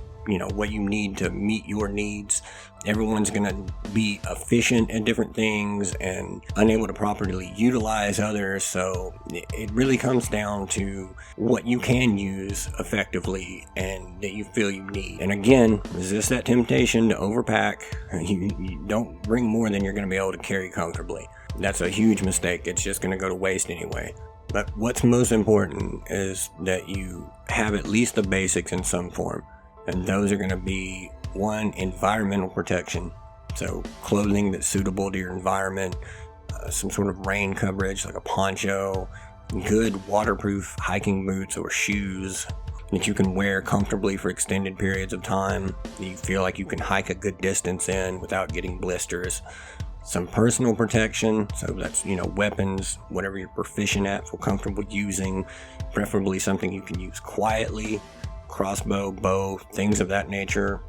what you need to meet your needs. Everyone's going to be efficient at different things and unable to properly utilize others, so it really comes down to what you can use effectively and that you feel you need. And again, resist that temptation to overpack. You don't bring more than you're going to be able to carry comfortably. That's a huge mistake. It's just going to go to waste anyway. But what's most important is that you have at least the basics in some form. And those are going to be, one, environmental protection. So clothing that's suitable to your environment, some sort of rain coverage like a poncho, good waterproof hiking boots or shoes, that you can wear comfortably for extended periods of time, that you feel like you can hike a good distance in without getting blisters. Some personal protection, so that's, weapons, whatever you're proficient at, feel comfortable using, preferably something you can use quietly, crossbow, bow, things of that nature,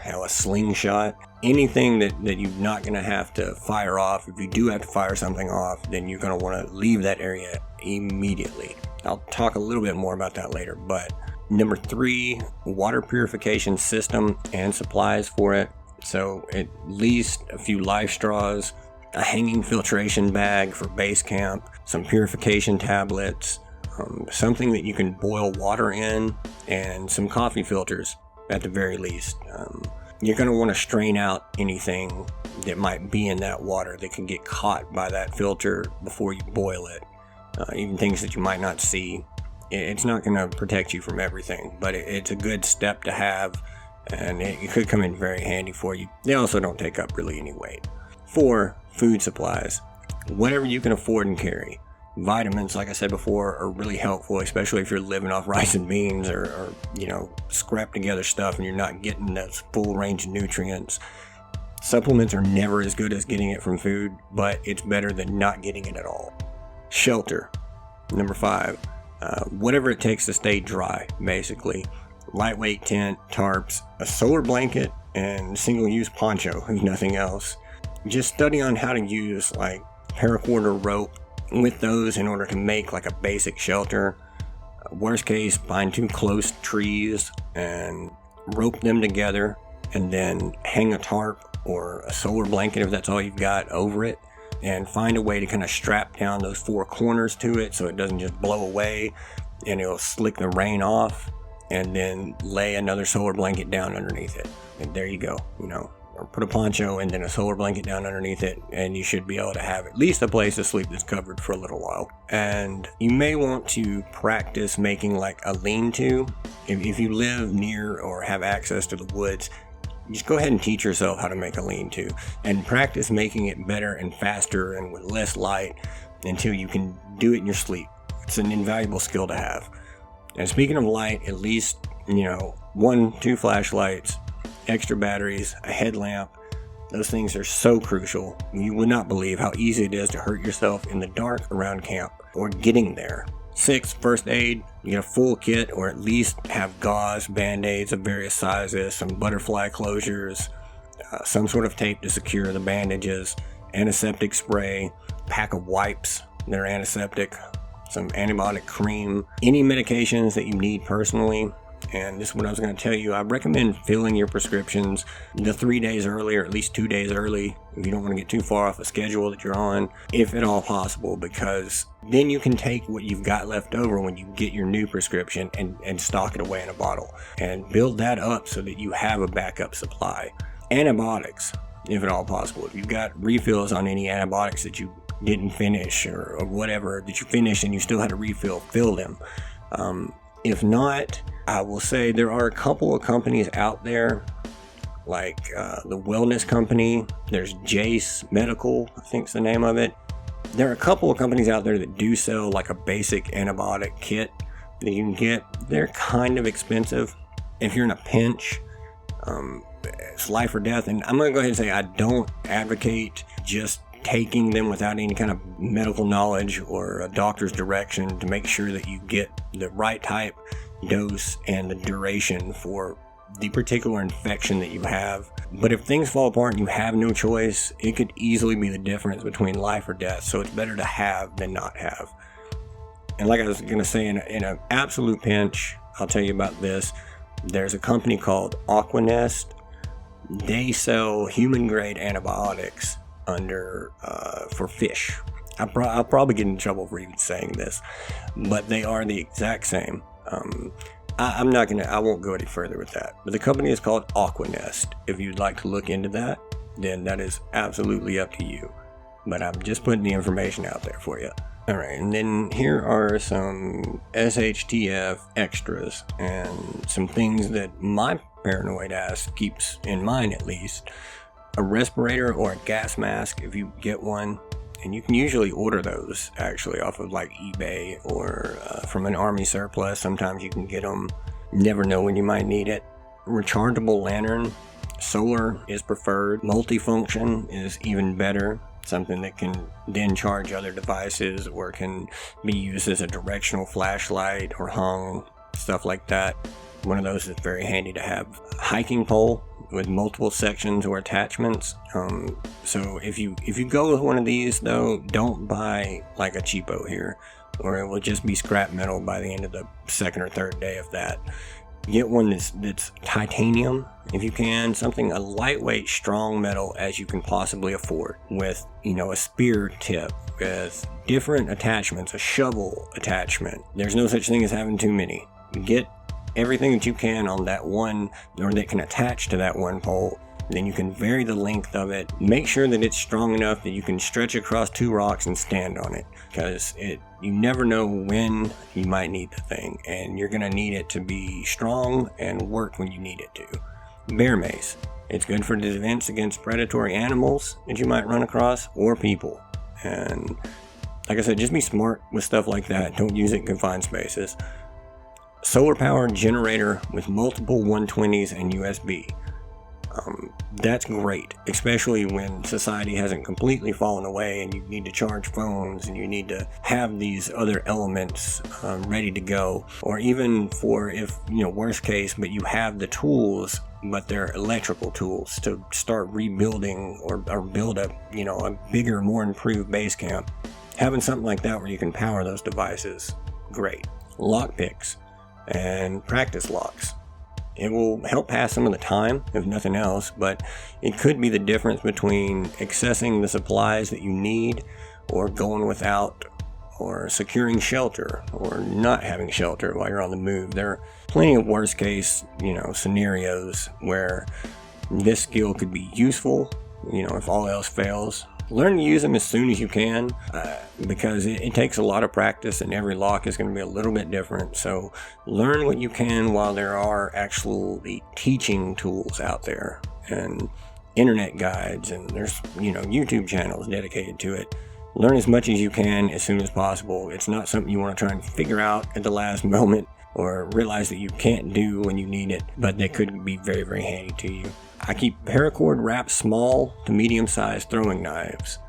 a slingshot, anything that you're not going to have to fire off. If you do have to fire something off, then you're going to want to leave that area immediately. I'll talk a little bit more about that later, but number 3, water purification system and supplies for it. So at least a few life straws, a hanging filtration bag for base camp, some purification tablets, something that you can boil water in, and some coffee filters at the very least. You're going to want to strain out anything that might be in that water that can get caught by that filter before you boil it. Even things that you might not see. It's not going to protect you from everything, but it's a good step to have, and it could come in very handy for you. They also don't take up really any weight. 4, food supplies. Whatever you can afford and carry. Vitamins, like I said before, are really helpful, especially if you're living off rice and beans or scrap together stuff and you're not getting those full range of nutrients. Supplements are never as good as getting it from food, but it's better than not getting it at all. Shelter. Number 5. Whatever it takes to stay dry, basically. Lightweight tent, tarps, a solar blanket, and single-use poncho, if nothing else. Just study on how to use paracord rope with those in order to make a basic shelter. Worst case, find 2 close trees and rope them together, and then hang a tarp or a solar blanket, if that's all you've got, over it, and find a way to kind of strap down those 4 corners to it so it doesn't just blow away and it'll slick the rain off, and then lay another solar blanket down underneath it, and there you go. Or put a poncho and then a solar blanket down underneath it, and you should be able to have at least a place to sleep that's covered for a little while. And you may want to practice making a lean-to. If you live near or have access to the woods, just go ahead and teach yourself how to make a lean-to and practice making it better and faster and with less light until you can do it in your sleep. It's an invaluable skill to have. And speaking of light, at least 1, 2 flashlights, extra batteries, a headlamp. Those things are so crucial. You would not believe how easy it is to hurt yourself in the dark around camp or getting there. 6, first aid. You get a full kit, or at least have gauze, band-aids of various sizes, some butterfly closures, some sort of tape to secure the bandages, antiseptic spray, pack of wipes that are antiseptic, some antibiotic cream, any medications that you need personally. And this is what I was going to tell you. I recommend filling your prescriptions the 3 days early, or at least 2 days early, if you don't want to get too far off a schedule that you're on, if at all possible, because then you can take what you've got left over when you get your new prescription and stock it away in a bottle and build that up so that you have a backup supply. Antibiotics, if at all possible. If you've got refills on any antibiotics that you didn't finish or whatever that you finished and you still had a refill, fill them. If not, I will say there are a couple of companies out there, like the Wellness Company. There's Jace Medical, I think's the name of it. There are a couple of companies out there that do sell a basic antibiotic kit that you can get. They're kind of expensive. If you're in a pinch, it's life or death. And I'm going to go ahead and say I don't advocate just taking them without any kind of medical knowledge or a doctor's direction to make sure that you get the right type, dose, and the duration for the particular infection that you have. But if things fall apart and you have no choice, it could easily be the difference between life or death. So it's better to have than not have. And like I was going to say, in an absolute pinch, I'll tell you about this. There's a company called Aquanest. They sell human-grade antibiotics for fish. I'll probably get in trouble for even saying this, but they are the exact same. I won't go any further with that. But the company is called Aquanest. If you'd like to look into that, then that is absolutely up to you. But I'm just putting the information out there for you. Alright, and then here are some SHTF extras and some things that my paranoid ass keeps in mind, at least. A respirator or a gas mask if you get one. And you can usually order those actually off of eBay or from an army surplus. Sometimes you can get them. Never know when you might need it. Rechargeable lantern. Solar is preferred. Multifunction is even better. Something that can then charge other devices or can be used as a directional flashlight or hung, stuff like that. One of those is very handy to have. Hiking pole with multiple sections or attachments. So if you go with one of these though, don't buy like a cheapo here, or it will just be scrap metal by the end of the second or third day of that. Get one that's titanium if you can, something a lightweight, strong metal as you can possibly afford, with a spear tip, with different attachments, a shovel attachment. There's no such thing as having too many. Get everything that you can on that one, or that can attach to that one pole. Then you can vary the length of it. Make sure that it's strong enough that you can stretch across 2 rocks and stand on it, because you never know when you might need the thing, and you're going to need it to be strong and work when you need it to. Bear mace. It's good for defense against predatory animals that you might run across, or people. And like I said, just be smart with stuff like that. Don't use it in confined spaces. Solar powered generator with multiple 120s and USB. That's great, especially when society hasn't completely fallen away and you need to charge phones and you need to have these other elements ready to go, or even for if, worst case, but you have the tools, but they're electrical tools to start rebuilding or build up, a bigger, more improved base camp. Having something like that where you can power those devices, great. Lockpicks and practice locks. It will help pass some of the time, if nothing else, but it could be the difference between accessing the supplies that you need, or going without, or securing shelter, or not having shelter while you're on the move. There are plenty of worst case, scenarios where this skill could be useful, if all else fails. Learn to use them as soon as you can, because it takes a lot of practice, and every lock is going to be a little bit different. So learn what you can while there are actually teaching tools out there, and internet guides, and there's YouTube channels dedicated to it. Learn as much as you can as soon as possible. It's not something you want to try and figure out at the last moment or realize that you can't do when you need it, but they could be very, very handy to you. I keep paracord wrapped small to medium-sized throwing knives.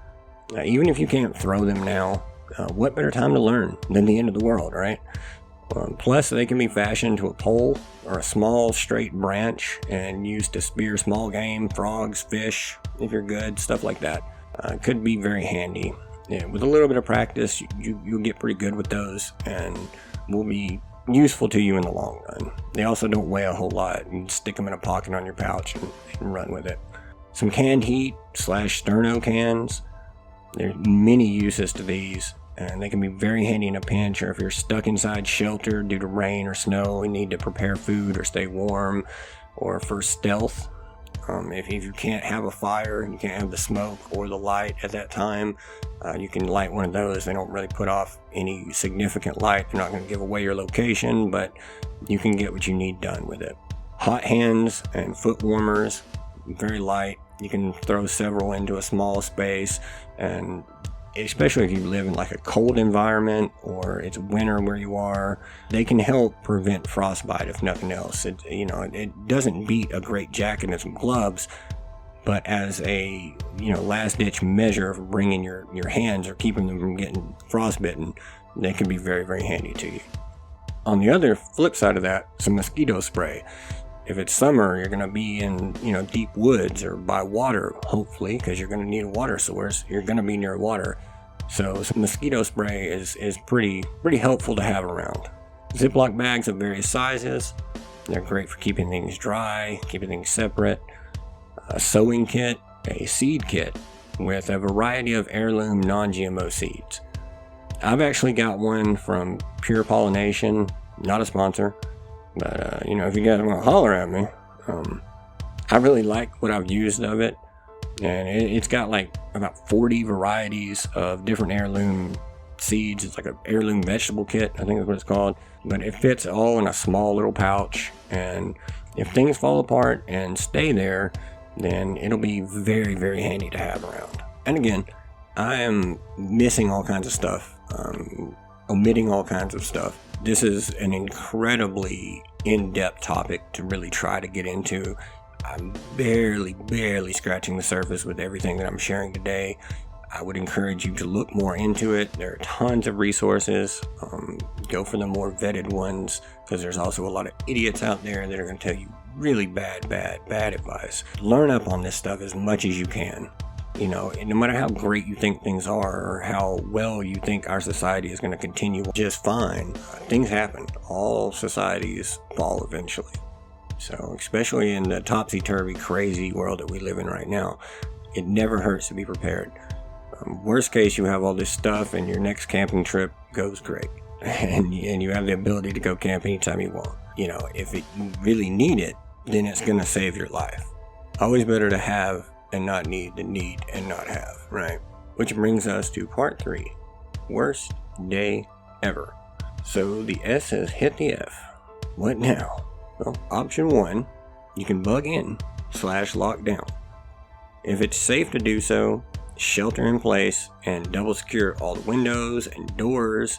Even if you can't throw them now, what better time to learn than the end of the world, right? Plus, they can be fashioned to a pole or a small straight branch and used to spear small game, frogs, fish, if you're good, stuff like that. Could be very handy. Yeah, with a little bit of practice, you'll get pretty good with those, and will be useful to you in the long run. They also don't weigh a whole lot. You can stick them in a pocket on your pouch and run with it. Some canned heat / sterno cans. There's many uses to these, and they can be very handy in a pinch, or if you're stuck inside shelter due to rain or snow and need to prepare food or stay warm, or for stealth. If you can't have a fire, you can't have the smoke or the light at that time, you can light one of those. They don't really put off any significant light. They're not going to give away your location, but you can get what you need done with it. Hot hands and foot warmers, very light. You can throw several into a small space, and especially if you live in like a cold environment or it's winter where you are, they can help prevent frostbite if nothing else. It doesn't beat a great jacket and some gloves, but as a last ditch measure of bringing your hands or keeping them from getting frostbitten, they can be very, very handy to you. On the other flip side of that, some mosquito spray. If it's summer, you're going to be in, deep woods or by water, hopefully, because you're going to need a water source. You're going to be near water. So some mosquito spray is pretty helpful to have around. Ziploc bags of various sizes. They're great for keeping things dry, keeping things separate. A sowing kit, a seed kit with a variety of heirloom non-GMO seeds. I've actually got one from Pure Pollination, not a sponsor. But, if you guys want to holler at me, I really like what I've used of it. And it's got like about 40 varieties of different heirloom seeds. It's like an heirloom vegetable kit, I think that's what it's called. But it fits all in a small little pouch. And if things fall apart and stay there, then it'll be very, very handy to have around. And again, I am missing all kinds of stuff, omitting all kinds of stuff. This is an incredibly in-depth topic to really try to get into. I'm barely scratching the surface with everything that I'm sharing today. I would encourage you to look more into it. There are tons of resources. Go for the more vetted ones, because there's also a lot of idiots out there that are going to tell you really bad advice. Learn up on this stuff as much as you can. You know, no matter how great you think things are or how well you think our society is going to continue just fine, things happen. All societies fall eventually. So, especially in the topsy-turvy, crazy world that we live in right now, it never hurts to be prepared. Worst case, you have all this stuff and your next camping trip goes great. And you have the ability to go camp anytime you want. You know, if you really need it, then it's going to save your life. Always better to have and not need than need and not have, right? Which brings us to part 3. Worst day ever. So the S has hit the F. What now? Well, option 1, you can bug in /lock down. If it's safe to do so, shelter in place and double secure all the windows and doors.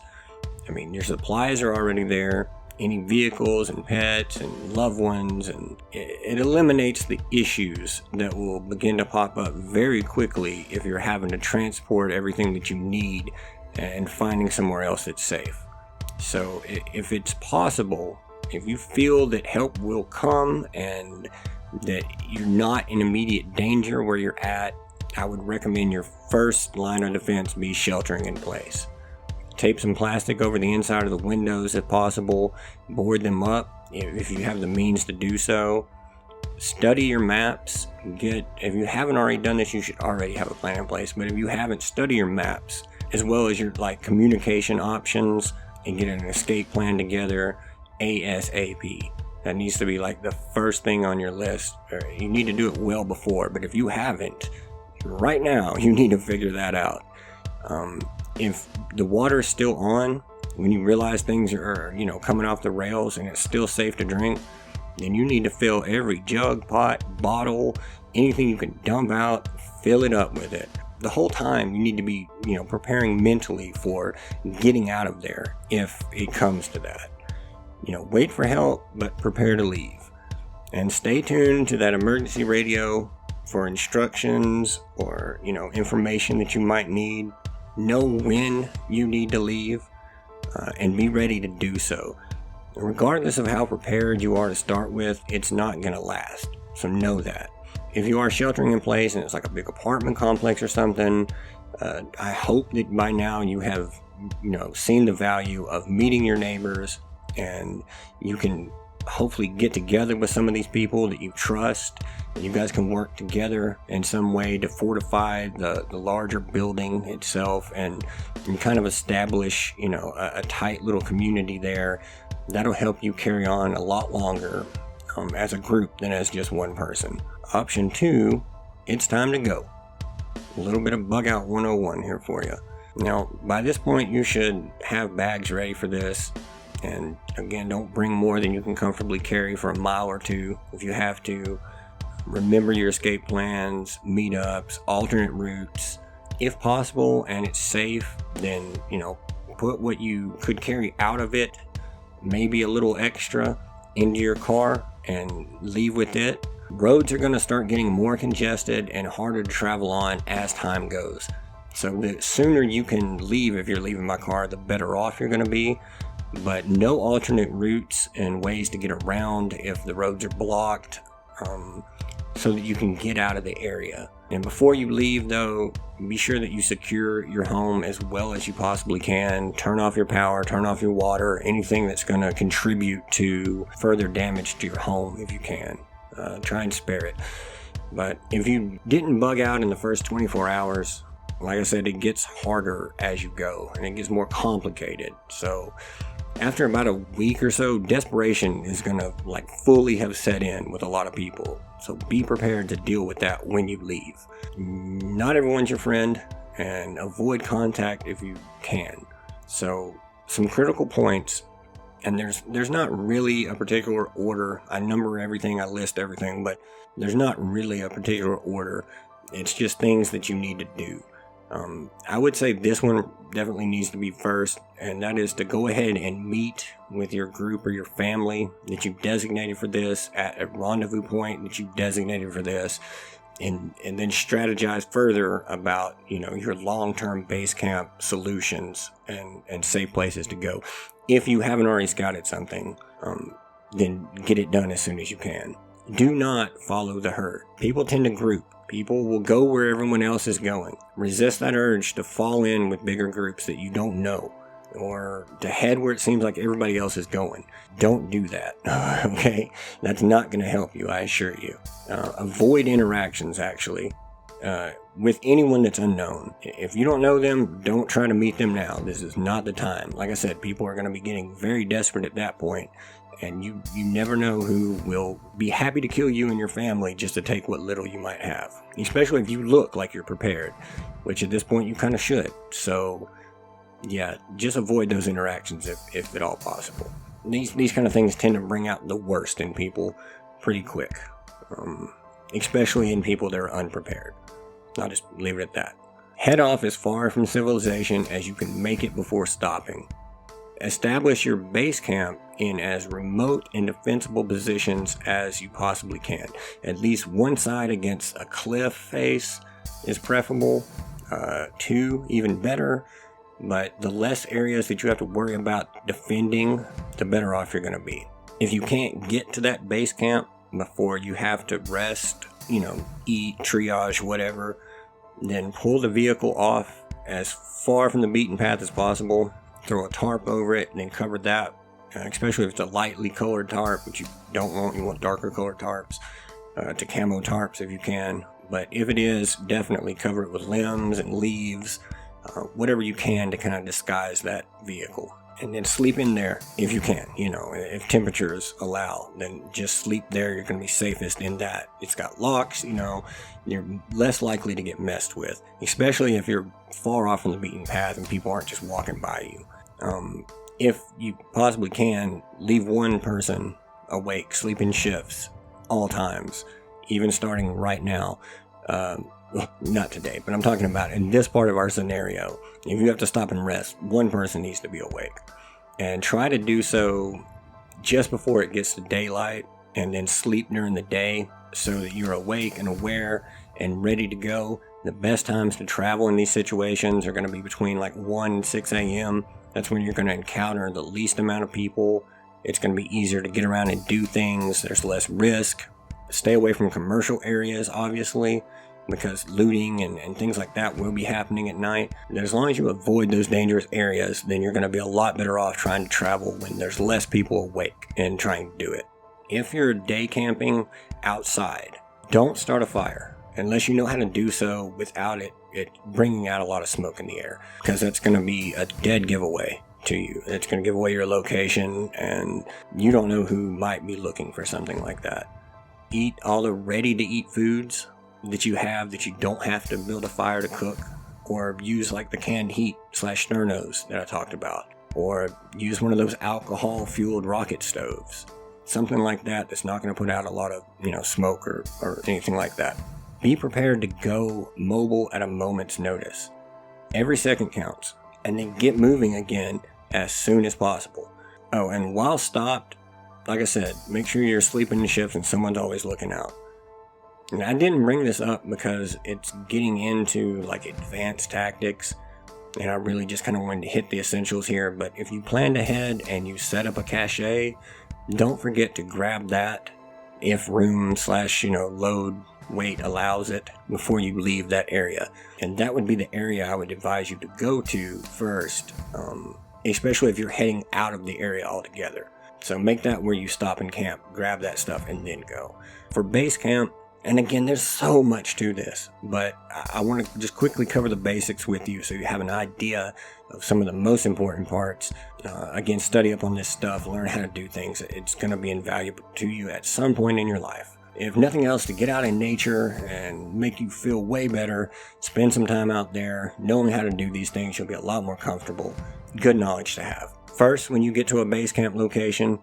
I mean, your supplies are already there, any vehicles and pets and loved ones, and it eliminates the issues that will begin to pop up very quickly if you're having to transport everything that you need and finding somewhere else that's safe. So if it's possible, if you feel that help will come and that you're not in immediate danger where you're at, I would recommend your first line of defense be sheltering in place. Tape some plastic over the inside of the windows if possible. Board them up if you have the means to do so. Study your maps. If you haven't already done this, you should already have a plan in place. But if you haven't, study your maps as well as your communication options and get an escape plan together ASAP. That needs to be the first thing on your list. You need to do it well before. But if you haven't, right now you need to figure that out. If the water is still on, when you realize things are coming off the rails and it's still safe to drink, then you need to fill every jug, pot, bottle, anything you can dump out, fill it up with it. The whole time you need to be preparing mentally for getting out of there if it comes to that. Wait for help, but prepare to leave. And stay tuned to that emergency radio for instructions or information that you might need. Know when you need to leave and be ready to do so. Regardless of how prepared you are to start with, it's not going to last. So know that. If you are sheltering in place and it's like a big apartment complex or something, I hope that by now you have seen the value of meeting your neighbors, and you can hopefully get together with some of these people that you trust. You guys can work together in some way to fortify the larger building itself and kind of establish, a tight little community there. That'll help you carry on a lot longer as a group than as just one person. Option 2, it's time to go. A little bit of bug out 101 here for you. Now, by this point, you should have bags ready for this. And again, don't bring more than you can comfortably carry for a mile or two if you have to. Remember your escape plans, meetups, alternate routes. If possible and it's safe, then, put what you could carry out of it, maybe a little extra, into your car and leave with it. Roads are going to start getting more congested and harder to travel on as time goes. So the sooner you can leave, if you're leaving by car, the better off you're going to be. But no alternate routes and ways to get around if the roads are blocked, so that you can get out of the area. And before you leave, though, be sure that you secure your home as well as you possibly can. Turn off your power, turn off your water, anything that's going to contribute to further damage to your home if you can. Try and spare it. But if you didn't bug out in the first 24 hours, like I said, it gets harder as you go and it gets more complicated. So after about a week or so, desperation is going to fully have set in with a lot of people. So be prepared to deal with that when you leave. Not everyone's your friend, and avoid contact if you can. So some critical points, and there's not really a particular order. I number everything, I list everything, but there's not really a particular order. It's just things that you need to do. I would say this one definitely needs to be first, and that is to go ahead and meet with your group or your family that you've designated for this at a rendezvous point that you've designated for this, and then strategize further about, your long-term base camp solutions and safe places to go. If you haven't already scouted something, then get it done as soon as you can. Do not follow the herd. People tend to group. People will go where everyone else is going. Resist that urge to fall in with bigger groups that you don't know, or to head where it seems like everybody else is going. Don't do that, okay? That's not going to help you, I assure you. Avoid interactions, actually, with anyone that's unknown. If you don't know them, don't try to meet them now. This is not the time. Like I said, people are going to be getting very desperate at that point, and you never know who will be happy to kill you and your family just to take what little you might have, especially if you look like you're prepared, which at this point you kind of should. So yeah, just avoid those interactions if at all possible. These kind of things tend to bring out the worst in people pretty quick, especially in people that are unprepared. I'll just leave it at that. Head off as far from civilization as you can make it before stopping. Establish your base camp in as remote and defensible positions as you possibly can. At least one side against a cliff face is preferable. 2, even better. But the less areas that you have to worry about defending, the better off you're going to be. If you can't get to that base camp before you have to rest, eat, triage, whatever, then pull the vehicle off as far from the beaten path as possible. Throw a tarp over it and then cover that, especially if it's a lightly colored tarp, which you don't want. You want darker colored tarps, to camo tarps if you can. But if it is, definitely cover it with limbs and leaves, whatever you can to kind of disguise that vehicle. And then sleep in there if you can. If temperatures allow, then just sleep there. You're going to be safest in that. It's got locks, you're less likely to get messed with, especially if you're far off from the beaten path and people aren't just walking by you. If you possibly can, leave one person awake, sleep in shifts, all times, even starting right now. Well, not today, but I'm talking about in this part of our scenario. If you have to stop and rest, one person needs to be awake. And try to do so just before it gets to daylight, and then sleep during the day so that you're awake and aware and ready to go. The best times to travel in these situations are going to be between 1 and 6 a.m. That's when you're going to encounter the least amount of people. It's going to be easier to get around and do things. There's less risk. Stay away from commercial areas, obviously, because looting and things like that will be happening at night. And as long as you avoid those dangerous areas, then you're going to be a lot better off trying to travel when there's less people awake and trying to do it. If you're day camping outside, don't start a fire unless you know how to do so without it bringing out a lot of smoke in the air, because that's going to be a dead giveaway to you. It's going to give away your location, and you don't know who might be looking for something like that. Eat all the ready-to-eat foods that you have that you don't have to build a fire to cook, or use the canned heat / Sternos that I talked about, or use one of those alcohol-fueled rocket stoves. Something like that that's not going to put out a lot of smoke or anything like that. Be prepared to go mobile at a moment's notice. Every second counts, and then get moving again as soon as possible. Oh, and while stopped, like I said, make sure you're sleeping in shifts and someone's always looking out. And I didn't bring this up because it's getting into advanced tactics, and I really just kind of wanted to hit the essentials here. But if you planned ahead and you set up a cache, don't forget to grab that if room / load weight allows it before you leave that area. And that would be the area I would advise you to go to first, especially if you're heading out of the area altogether. So make that where you stop and camp, grab that stuff, and then go. For base camp, and again, there's so much to this, but I want to just quickly cover the basics with you so you have an idea of some of the most important parts. Again, study up on this stuff, learn how to do things. It's going to be invaluable to you at some point in your life. If nothing else, to get out in nature and make you feel way better, spend some time out there. Knowing how to do these things, you'll be a lot more comfortable. Good knowledge to have. First, when you get to a base camp location,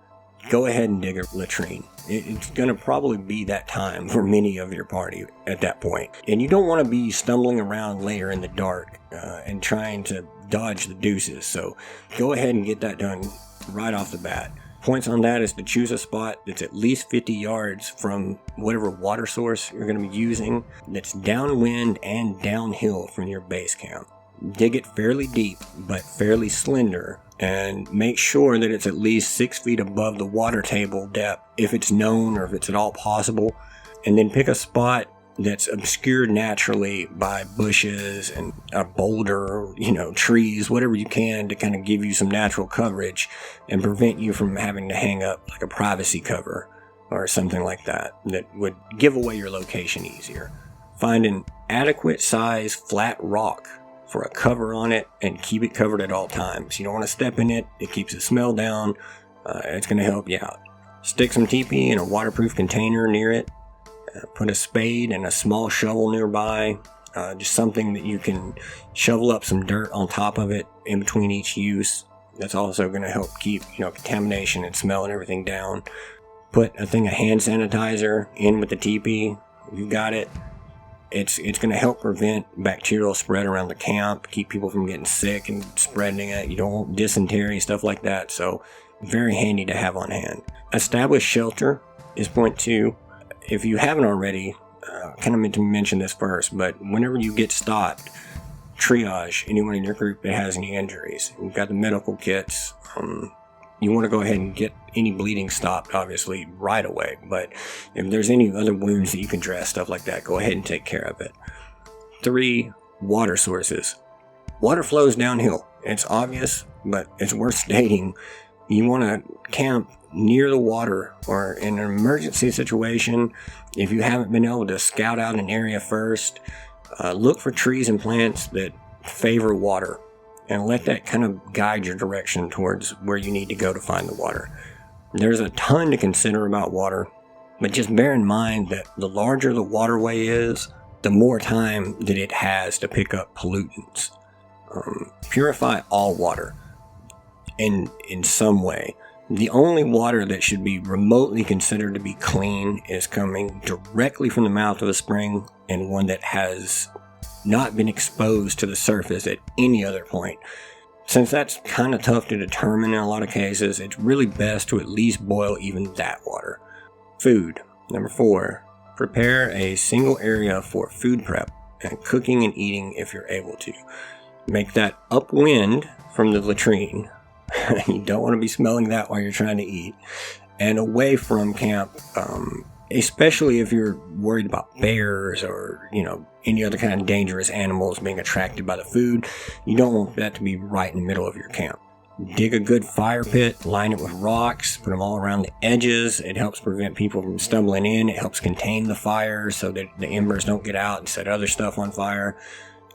go ahead and dig a latrine. It's going to probably be that time for many of your party at that point. And you don't want to be stumbling around later in the dark and trying to dodge the deuces. So go ahead and get that done right off the bat. Points on that is to choose a spot that's at least 50 yards from whatever water source you're going to be using, that's downwind and downhill from your base camp. Dig it fairly deep, but fairly slender, and make sure that it's at least 6 feet above the water table depth if it's known or if it's at all possible. And then pick a spot that's obscured naturally by bushes and a boulder, trees, whatever you can to kind of give you some natural coverage and prevent you from having to hang up like a privacy cover or something like that would give away your location easier. Find an adequate size flat rock for a cover on it and keep it covered at all times. You don't want to step in it. It keeps the smell down. It's going to help you out. Stick some teepee in a waterproof container near it. Put a spade and a small shovel nearby. Just something that you can shovel up some dirt on top of it in between each use. That's also going to help keep, contamination and smell and everything down. Put a thing of hand sanitizer in with the teepee. If you got it. It's going to help prevent bacterial spread around the camp, keep people from getting sick and spreading it. You don't want dysentery, stuff like that. So very handy to have on hand. Establish shelter is point 2. If you haven't already, kind of meant to mention this first, but whenever you get stopped, triage anyone in your group that has any injuries. You've got the medical kits. You want to go ahead and get any bleeding stopped, obviously, right away. But if there's any other wounds that you can dress, stuff like that, go ahead and take care of it. 3, water sources. Water flows downhill. It's obvious, but it's worth stating. You want to camp near the water, or in an emergency situation, if you haven't been able to scout out an area first, look for trees and plants that favor water. And let that kind of guide your direction towards where you need to go to find the water. There's a ton to consider about water, but just bear in mind that the larger the waterway is, the more time that it has to pick up pollutants. Purify all water in some way. The only water that should be remotely considered to be clean is coming directly from the mouth of a spring, and one that has not been exposed to the surface at any other point. Since that's kind of tough to determine in a lot of cases, it's really best to at least boil even that water. Food. Number 4, prepare a single area for food prep and cooking and eating if you're able to. Make that upwind from the latrine. You don't want to be smelling that while you're trying to eat. And away from camp, especially if you're worried about bears or, any other kind of dangerous animals being attracted by the food. You don't want that to be right in the middle of your camp. Dig a good fire pit, line it with rocks, put them all around the edges. It helps prevent people from stumbling in. It helps contain the fire so that the embers don't get out and set other stuff on fire.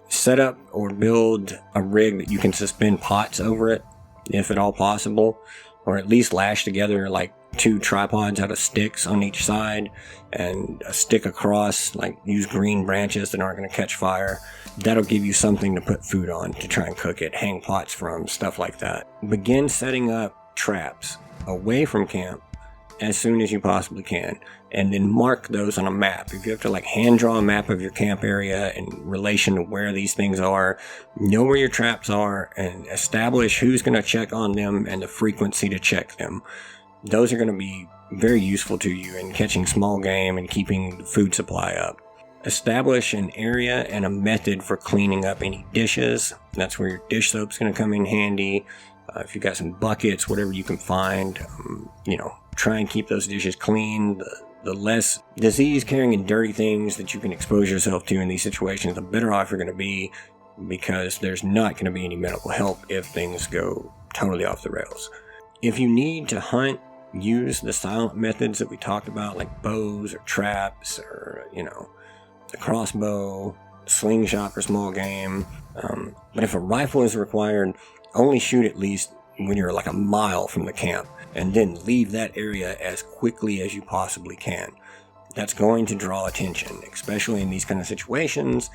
Set up or build a rig that you can suspend pots over it, if at all possible, or at least lash together like 2 tripods out of sticks on each side and a stick across, like use green branches that aren't going to catch fire. That'll give you something to put food on to try and cook it, hang pots from, stuff like that. Begin setting up traps away from camp as soon as you possibly can, and then mark those on a map. If you have to hand draw a map of your camp area in relation to where these things are, know where your traps are and establish who's going to check on them and the frequency to check them. Those are going to be very useful to you in catching small game and keeping the food supply up. Establish an area and a method for cleaning up any dishes. That's where your dish soap's going to come in handy. If you've got some buckets, whatever you can find, try and keep those dishes clean. The less disease-carrying and dirty things that you can expose yourself to in these situations, the better off you're going to be, because there's not going to be any medical help if things go totally off the rails. If you need to hunt, use the silent methods that we talked about, like bows or traps or, the crossbow, slingshot for small game. But if a rifle is required, only shoot at least when you're a mile from the camp, and then leave that area as quickly as you possibly can. That's going to draw attention, especially in these kind of situations,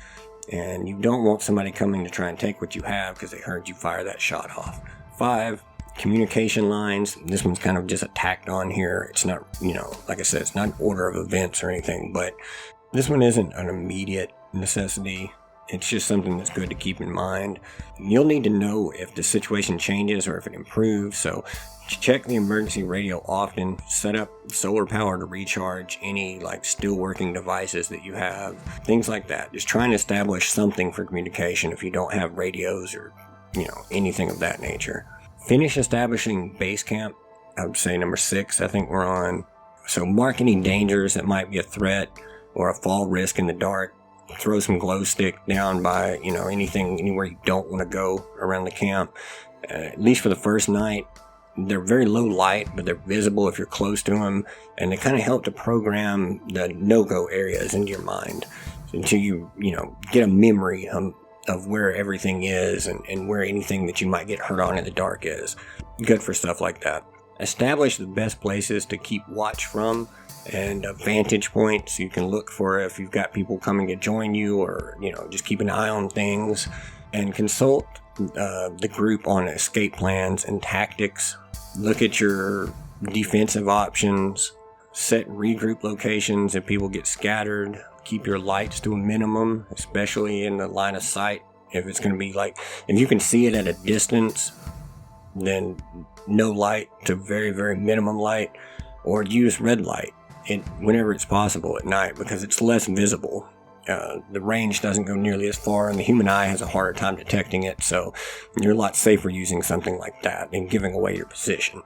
and you don't want somebody coming to try and take what you have because they heard you fire that shot off. 5, Communication lines, this one's kind of just a tacked on here. It's not, like I said, it's not an order of events or anything, but this one isn't an immediate necessity. It's just something that's good to keep in mind. You'll need to know if the situation changes or if it improves, so check the emergency radio often. Set up solar power to recharge any still working devices that you have, things like that. Just try and establish something for communication if you don't have radios or anything of that nature. Finish establishing base camp. I would say number 6, I think we're on. So mark any dangers that might be a threat or a fall risk in the dark. Throw some glow stick down by, anywhere you don't want to go around the camp. At least for the first night, they're very low light, but they're visible if you're close to them, and they kind of help to program the no-go areas into your mind until you, get a memory of where everything is and where anything that you might get hurt on in the dark is. Good for stuff like that. Establish the best places to keep watch from and a vantage point so you can look for if you've got people coming to join you, or just keep an eye on things, and consult the group on escape plans and tactics. Look at your defensive options. Set regroup locations if people get scattered. Keep your lights to a minimum, especially in the line of sight. If it's going to be if you can see it at a distance, then no light to very, very minimum light, or use red light whenever it's possible at night, because it's less visible. The range doesn't go nearly as far, and the human eye has a harder time detecting it, so you're a lot safer using something like that and giving away your position.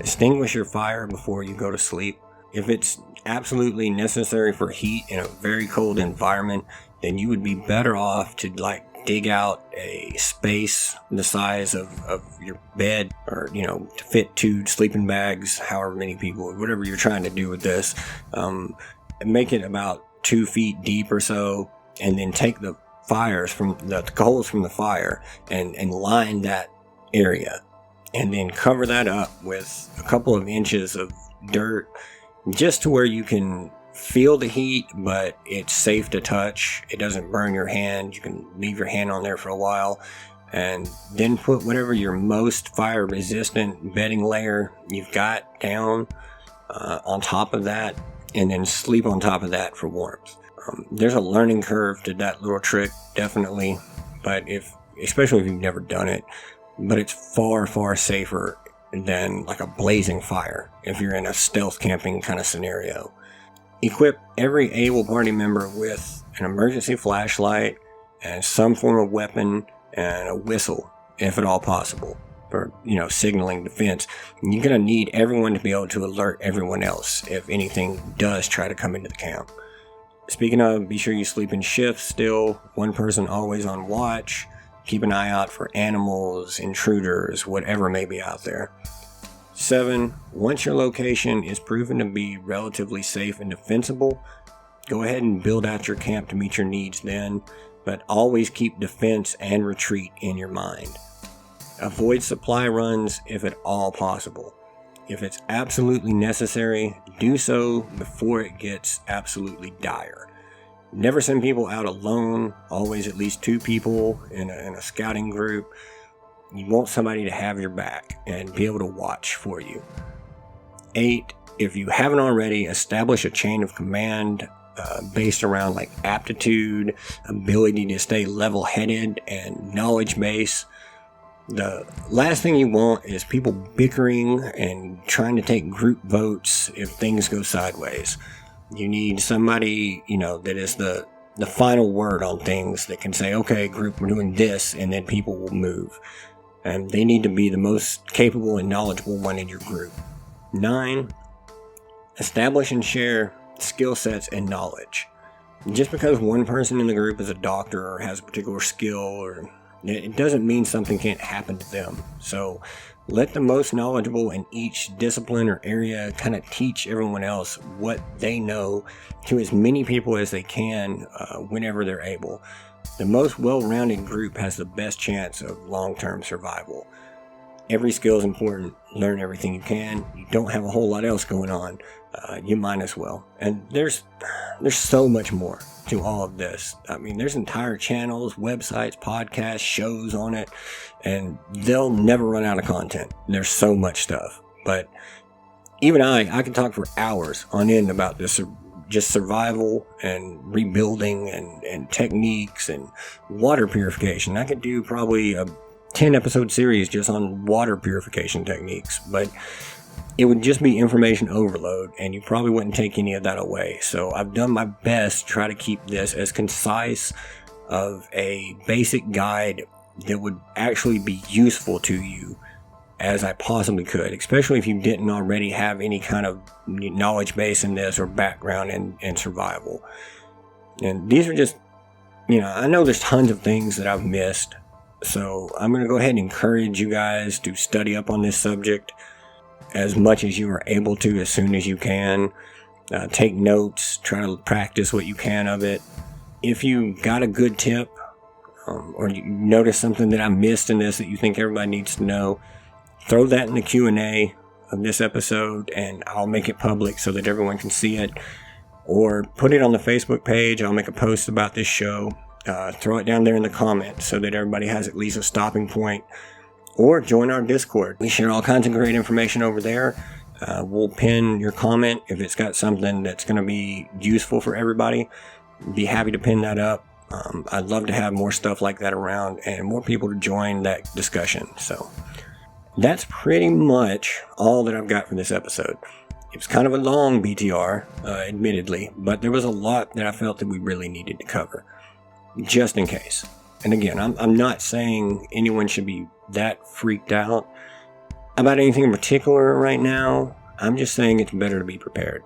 Extinguish your fire before you go to sleep. If it's absolutely necessary for heat in a very cold environment, then you would be better off to dig out a space the size of your bed, or to fit 2 sleeping bags, however many people, whatever you're trying to do with this. Make it about 2 feet deep or so, and then take the fires from the coals from the fire and line that area, and then cover that up with a couple of inches of dirt, just to where you can feel the heat, but it's safe to touch. It doesn't burn your hand. You can leave your hand on there for a while, and then put whatever your most fire resistant bedding layer you've got down on top of that, and then sleep on top of that for warmth. There's a learning curve to that little trick, definitely, but especially if you've never done it, but it's far, far safer than a blazing fire if you're in a stealth camping kind of scenario. Equip every able party member with an emergency flashlight and some form of weapon and a whistle, if at all possible, for signaling defense. You're going to need everyone to be able to alert everyone else if anything does try to come into the camp. Speaking of, be sure you sleep in shifts still. One person always on watch. Keep an eye out for animals, intruders, whatever may be out there. 7. Once your location is proven to be relatively safe and defensible, go ahead and build out your camp to meet your needs then, but always keep defense and retreat in your mind. Avoid supply runs if at all possible. If it's absolutely necessary, do so before it gets absolutely dire. Never send people out alone, always at least 2 people in a scouting group. You want somebody to have your back and be able to watch for you. 8, if you haven't already, establish a chain of command based around aptitude, ability to stay level-headed, and knowledge base. The last thing you want is people bickering and trying to take group votes if things go sideways. You need somebody, that is the final word on things, that can say, okay, group, we're doing this, and then people will move. And they need to be the most capable and knowledgeable one in your group. 9, establish and share skill sets and knowledge. Just because one person in the group is a doctor or has a particular skill, it doesn't mean something can't happen to them. So let the most knowledgeable in each discipline or area kind of teach everyone else what they know to as many people as they can whenever they're able. The most well-rounded group has the best chance of long-term survival. Every skill is important. Learn everything you can. You don't have a whole lot else going on. you might as well. And there's so much more to all of this. I mean, there's entire channels, websites, podcasts, shows on it, and they'll never run out of content. There's so much stuff. But even I can talk for hours on end about this, just survival and rebuilding and techniques and water purification. I could do probably a 10 episode series just on water purification techniques, but it would just be information overload, and you probably wouldn't take any of that away. So I've done my best to try to keep this as concise of a basic guide that would actually be useful to you as I possibly could, especially if you didn't already have any kind of knowledge base in this or background in survival. And these are just, I know there's tons of things that I've missed, so I'm going to go ahead and encourage you guys to study up on this subject as much as you are able to, as soon as you can. Take notes, try to practice what you can of it. If you got a good tip, or you notice something that I missed in this that you think everybody needs to know, throw that in the Q&A of this episode, and I'll make it public so that everyone can see it. Or put it on the Facebook page. I'll make a post about this show. Throw it down there in the comments so that everybody has at least a stopping point. Or join our Discord. We share all kinds of great information over there. We'll pin your comment if it's got something that's going to be useful for everybody. Be happy to pin that up. I'd love to have more stuff like that around and more people to join that discussion. So that's pretty much all that I've got for this episode. It was kind of a long BTR, admittedly, but there was a lot that I felt that we really needed to cover, just in case. And again, I'm not saying anyone should be that freaked out about anything in particular right now. I'm just saying it's better to be prepared.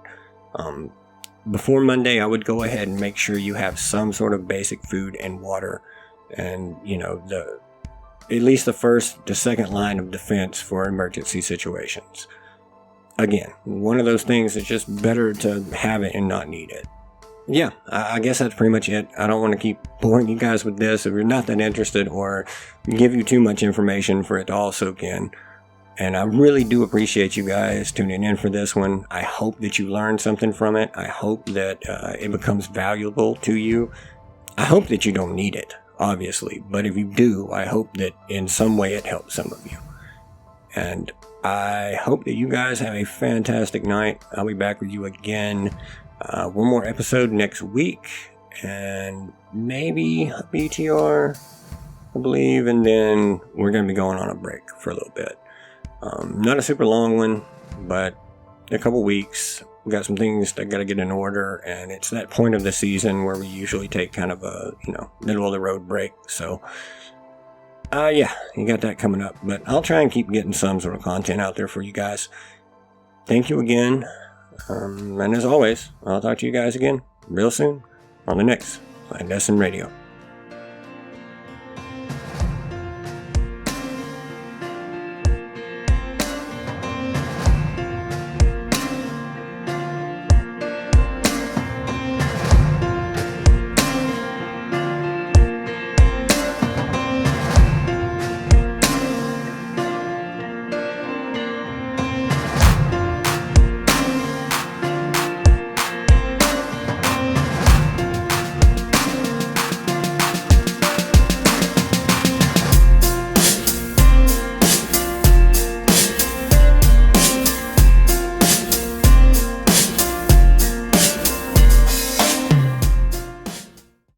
Before Monday, I would go ahead and make sure you have some sort of basic food and water, and at least the second line of defense for emergency situations. Again, one of those things that's just better to have it and not need it. Yeah, I guess that's pretty much it. I don't want to keep boring you guys with this if you're not that interested, or give you too much information for it to all soak in. And I really do appreciate you guys tuning in for this one. I hope that you learned something from it. I hope that it becomes valuable to you. I hope that you don't need it, obviously. But if you do, I hope that in some way it helps some of you. And I hope that you guys have a fantastic night. I'll be back with you again. One more episode next week, and maybe a BTR, I believe, and then we're going to be going on a break for a little bit. Not a super long one, but a couple weeks. We got some things that got to get in order, and it's that point of the season where we usually take kind of a, middle of the road break. So, yeah, you got that coming up, but I'll try and keep getting some sort of content out there for you guys. Thank you again. And as always, I'll talk to you guys again real soon on the next Clandestine Radio.